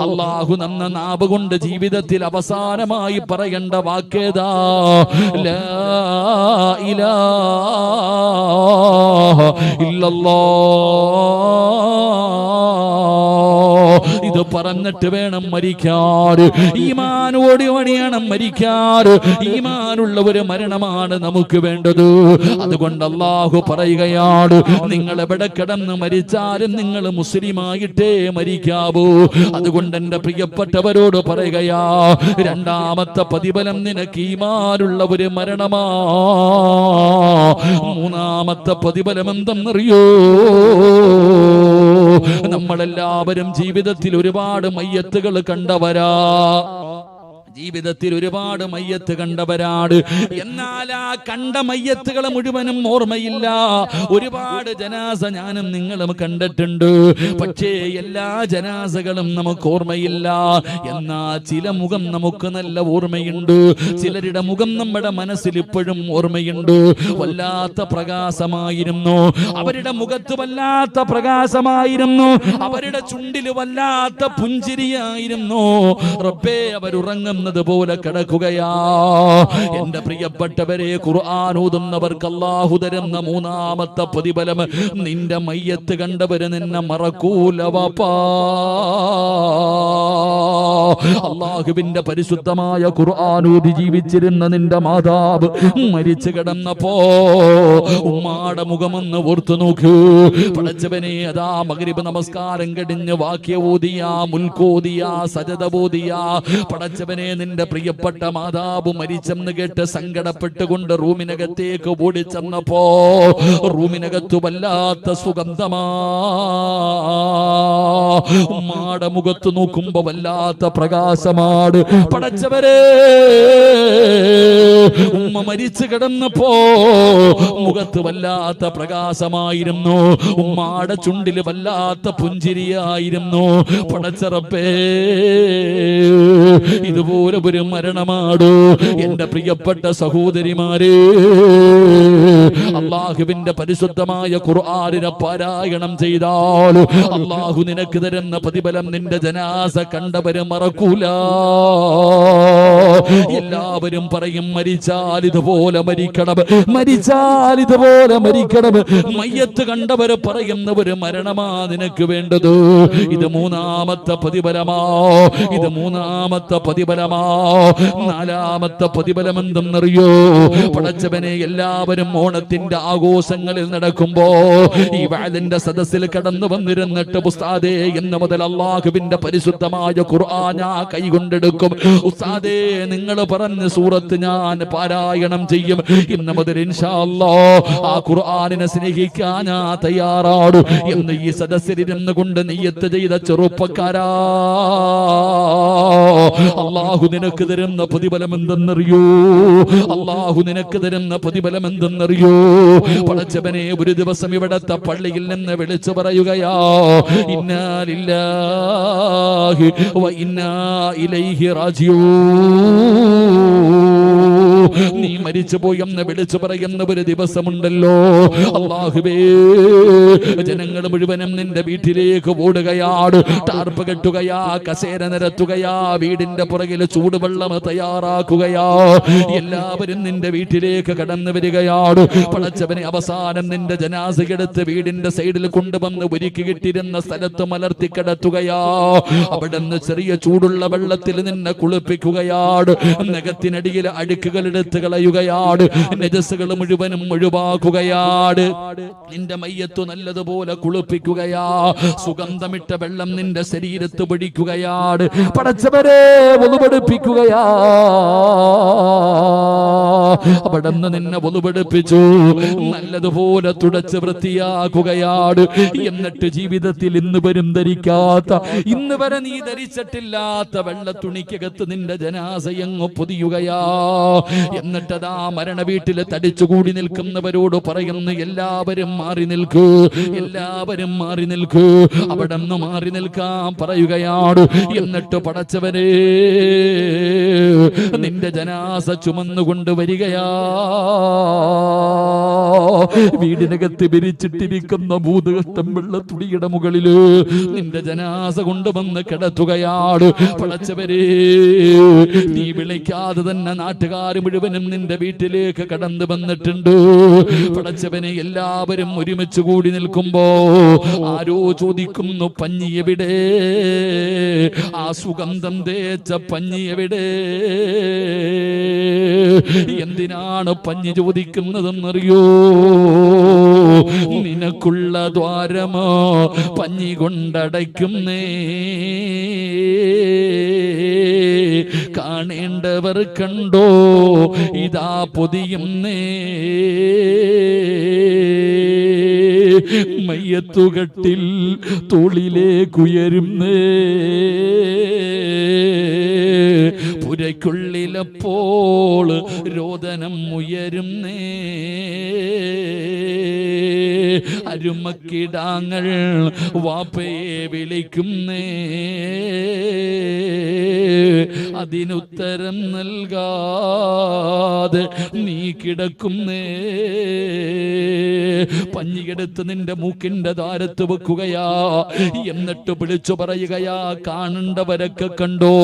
അല്ലാഹു നന്ന നാവ് കൊണ്ട് ജീവിതത്തിൽ അവസാനമായി പറയേണ്ട വാക്കേതാ? ലാ ഇലാഹ ഇല്ലല്ലാഹ്. ഇത് പറഞ്ഞിട്ട് വേണം മരിക്കാൻ. ഈമാനോട് പണിയണം മരിക്കാൻ. ഈമാനുള്ള ഒരു മരണമാണ് നമുക്ക് വേണ്ടത്. അതുകൊണ്ട് അല്ലാഹു പറയുകയാണ്, നിങ്ങൾ എവിടെ കിടന്ന് മരിച്ചാലും നിങ്ങൾ മുസ്ലിമായിട്ടേ മരിക്കാവൂ. അതുകൊണ്ട് എന്റെ പ്രിയപ്പെട്ടവരോട് പറയുകയാ, രണ്ടാമത്തെ പ്രതിഫലം നിനക്ക് ഈമാനുള്ള ഒരു മരണമാ. മൂന്നാമത്തെ പ്രതിഫലം എന്തെന്നറിയോ? നമ്മളെല്ലാവരും ജീവിതത്തിൽ ഒരുപാട് മയ്യത്തുകൾ കണ്ടവരാ, ജീവിതത്തിൽ ഒരുപാട് മയ്യത്ത് കണ്ടവരാണ്. എന്നാൽ ആ കണ്ട മയ്യത്തുകളെ മുഴുവനും ഓർമ്മയില്ല. ഒരുപാട് ജനാസ ഞാനും നിങ്ങളും കണ്ടിട്ടുണ്ട്, പക്ഷേ എല്ലാ ജനാസകളും നമുക്ക് ഓർമ്മയില്ല. എന്നാ ചില മുഖം നമുക്ക് നല്ല ഓർമ്മയുണ്ട്, ചിലരുടെ മുഖം നമ്മുടെ മനസ്സിൽ ഇപ്പോഴും ഓർമ്മയുണ്ട്. വല്ലാത്ത പ്രകാശമായിരുന്നു അവരുടെ മുഖത്ത്, വല്ലാത്ത പ്രകാശമായിരുന്നു അവരുടെ ചുണ്ടിൽ, വല്ലാത്ത പുഞ്ചിരിയായിരുന്നു. റബ്ബേ, അവരുറങ്ങും പോലെ കിടക്കുകയാ. എന്റെ പ്രിയപ്പെട്ടവരെ, ഖുർആൻ ഓതുന്നവർക്ക് അല്ലാഹു തരുന്ന മൂന്നാമത്തെ പ്രതിഫലം, നിന്റെ മയ്യത്ത് കണ്ടവര് നിന്നെ മറക്കൂല വാപ്പാ. അല്ലാഹുവിന്റെ പരിശുദ്ധമായ ഖുർആൻ ഓതി ജീവിച്ചിരുന്ന നിന്റെ മാതാവ് മരിച്ചു കിടന്നപ്പോ ഉമ്മാടെ മുഖമൊന്ന് ഓർത്തു നോക്കൂ. പടച്ചവനെ, അതാ മഗ്രിബ് നമസ്കാരം കഴിഞ്ഞ് വാക്യ ഓതിയ, മുൽക്കോതിയ, സജദ ഓതിയ, പടച്ചവനെ നിന്റെ പ്രിയപ്പെട്ട മാതാവ് മരിച്ചെന്ന് കേട്ട് സങ്കടപ്പെട്ടുകൊണ്ട് റൂമിനകത്തേക്ക് ഓടിച്ചെന്നപ്പോ റൂമിനകത്തു വല്ലാത്ത സുഗന്ധമാ. ഉമ്മാടെ മുഖത്ത് നോക്കുമ്പോ വല്ലാത്ത പ്രകാശമാണ്. പടച്ചവരെ, ഉമ്മ മരിച്ചു കിടന്നപ്പോ മുഖത്ത് വല്ലാത്ത പ്രകാശമായിരുന്നു, ഉമ്മാടെ ചുണ്ടിൽ വല്ലാത്ത പുഞ്ചിരിയായിരുന്നു. പടച്ചറപ്പേ, ഇതുപോലെ ഒരു മരണമാടോ എന്റെ പ്രിയപ്പെട്ട സഹോദരിമാരെ. അല്ലാഹുവിന്റെ പരിശുദ്ധമായ ഖുർആനിനെ പാരായണം ചെയ്താൽ അല്ലാഹു നിനക്ക് തരുന്ന പ്രതിഫലം നിന്റെ ജനാസ കണ്ടവരെ മറക്കൂല. എല്ലാവരും പറയും, മരിച്ചാൽ ഇതുപോലെ മരിക്കണം, മരിച്ചാൽ ഇതുപോലെ മരിക്കണം. മയ്യത്ത് കണ്ടവര് പറയുന്ന ഒരു മരണമാ നിനക്ക് വേണ്ടത്. ഇത് മൂന്നാമത്തെ പ്രതിഫലമാ, ഇത് മൂന്നാമത്തെ പ്രതിഫലമാ. പ്രതിഫലമാ. നാലാമത്തെ പ്രതിഫലം എന്തെന്നറിയോ? പടച്ചവനെ, എല്ലാവരും ഓണത്തിന്റെ ആഘോഷങ്ങളിൽ നടക്കുമ്പോ ഈ വഅദിന്റെ സദസ്സിൽ കടന്നു വന്നിരുന്നിട്ട് ഉസ്താദേ എന്ന് മുതൽ അല്ലാഹുവിന്റെ പരിശുദ്ധമായ ഖുർആൻ ഞാൻ കൈകൊണ്ടെടുക്കും. ഉസ്താദേ, നിങ്ങൾ പറഞ്ഞ സൂറത്ത് ഞാൻ പാരായണം ചെയ്യും. ഇന്ന് മുതൽ ഇൻഷാ അല്ലാഹ് ആ ഖുർആനിനെ സ്നേഹിക്കാൻ ഞാൻ തയ്യാറാണ് എന്ന് ഈ സദസ്സിലിരുന്ന് കൊണ്ട് നിയ്യത്ത് ചെയ്ത ചെറുപ്പക്കാരാ, അല്ലാഹു നിനക്ക് തരുന്ന പ്രതിഫലം എന്തെന്നറിയോ? അല്ലാഹു നിനക്ക് തരുന്ന പ്രതിഫലം എന്തെന്നറിയോ? പടച്ചവനെ, ഒരു ദിവസം ഇവിടത്തെ പള്ളിയിൽ നിന്ന് വിളിച്ചു പറയുകയാ, ഇന്നാ ലില്ലാഹി വ ഇന്നാ ഇലൈഹി റാജിഊൻ. നീ മരിച്ചു പോയെന്ന് വിളിച്ചു പറയുന്ന ഒരു ദിവസമുണ്ടല്ലോ. അല്ലാഹുവേ, ജനങ്ങൾ മുഴുവനും നിന്റെ വീട്ടിലേക്ക് ഓടുകയാണ്. ടാർപ്പ് കെട്ടുകയാ, കസേര നിരത്തുകയാ, വീടിന്റെ പുറകിൽ ചൂടുവെള്ളം തയ്യാറാക്കുകയാ. എല്ലാവരും നിന്റെ വീട്ടിലേക്ക് കടന്നു വരികയാണ്. പടച്ചവനെ, അവസാനം നിന്റെ ജനാസയെടുത്ത് വീടിന്റെ സൈഡിൽ കൊണ്ടുവന്ന് ഒരുക്കി കിട്ടിരുന്ന സ്ഥലത്ത് മലർത്തി കിടത്തുകയാ. അവിടെ നിന്ന് ചെറിയ ചൂടുള്ള വെള്ളത്തിൽ നിന്നെ കുളിപ്പിക്കുകയാണ്. നഖത്തിനടിയിൽ അഴുക്കുകൾ എടുത്ത് കളയുകയാണ്. നജസ്സുകൾ മുഴുവനും ഒഴിവാക്കുകയാണ്. നിന്റെ മയ്യത്തു നല്ലതുപോലെ കുളിപ്പിക്കുകയാ. സുഗന്ധമിട്ട വെള്ളം നിന്റെ ശരീരത്ത് പിടിക്കുകയാണ്. പടച്ചവരെ, ഒതുപെടുപ്പിക്കുകയാ. അവിടെ നിന്ന് നിന്നെ ഒതുപെടുപ്പിച്ചു നല്ലതുപോലെ തുടച്ച് വൃത്തിയാക്കുകയാണ്. എന്നിട്ട് ജീവിതത്തിൽ ഇന്ന് വരും ധരിക്കാത്ത, ഇന്ന് വരെ നീ ധരിച്ചിട്ടില്ലാത്ത വെള്ള തുണിക്കകത്ത് നിന്റെ ജനാസയങ്ങ് പൊതിയുകയാ. എന്നിട്ടതാ മരണ വീട്ടിൽ തടിച്ചുകൂടി നിൽക്കുന്നവരോട് പറയുന്നു, എല്ലാവരും മാറി നിൽക്കൂ, എല്ലാവരും മാറി നിൽക്കൂ. അവിടെ നിന്ന് മാറി നിൽക്കാൻ പറയുകയാണ്. എന്നിട്ട് പടച്ചവരെ, നിന്റെ ജനാസ ചുമന്നുകൊണ്ട് വരികയാ. വീടിനകത്ത് വിരിച്ചിട്ടിരിക്കുന്ന 3 കഷ്ടം വെള്ള തുണിയുടെ മുകളില് നിന്റെ ജനാസ കൊണ്ടുവന്ന് കിടത്തുകയാണ്. പടച്ചവരെ, നീ വിളിക്കാതെ തന്നെ നാട്ടുകാർ മുഴുവനും നിന്റെ വീട്ടിലേക്ക് കടന്നു വന്നിട്ടുണ്ട്. പടച്ചവനെ, എല്ലാവരും ഒരുമിച്ച് കൂടി നിൽക്കുമ്പോ ആരോ ചോദിക്കുന്നു, പഞ്ഞി എവിടെ? ആ സുഗന്ധം തേച്ച പഞ്ഞി എവിടെ? എന്തിനാണ് പഞ്ഞി ചോദിക്കുന്നതെന്നറിയോ? നിനക്കുള്ള ദ്വാരമോ പഞ്ഞി കൊണ്ടടയ്ക്കുന്നേ, കാണേണ്ടവർ കണ്ടോ ഇതാ പൊതിയുന്നേ. മയ്യത്തുകട്ടിൽ തോളിലേക്കുയരുന്നേ, പുരയ്ക്കുള്ളിലപ്പോൾ രോദനം ഉയരുന്നേ. അരുമക്കിടാങ്ങൾ വാപ്പയെ വിളിക്കുന്നേ, അതിനുത്തരം നൽകാതെ നീ കിടക്കുന്നേ. പഞ്ഞിയെടുത്ത് നിന്റെ മൂക്കിന്റെ ദ്വാരത്ത് വെക്കുകയാ. എന്നിട്ട് വിളിച്ചു പറയുകയാ, കാണേണ്ടവരൊക്കെ കണ്ടോ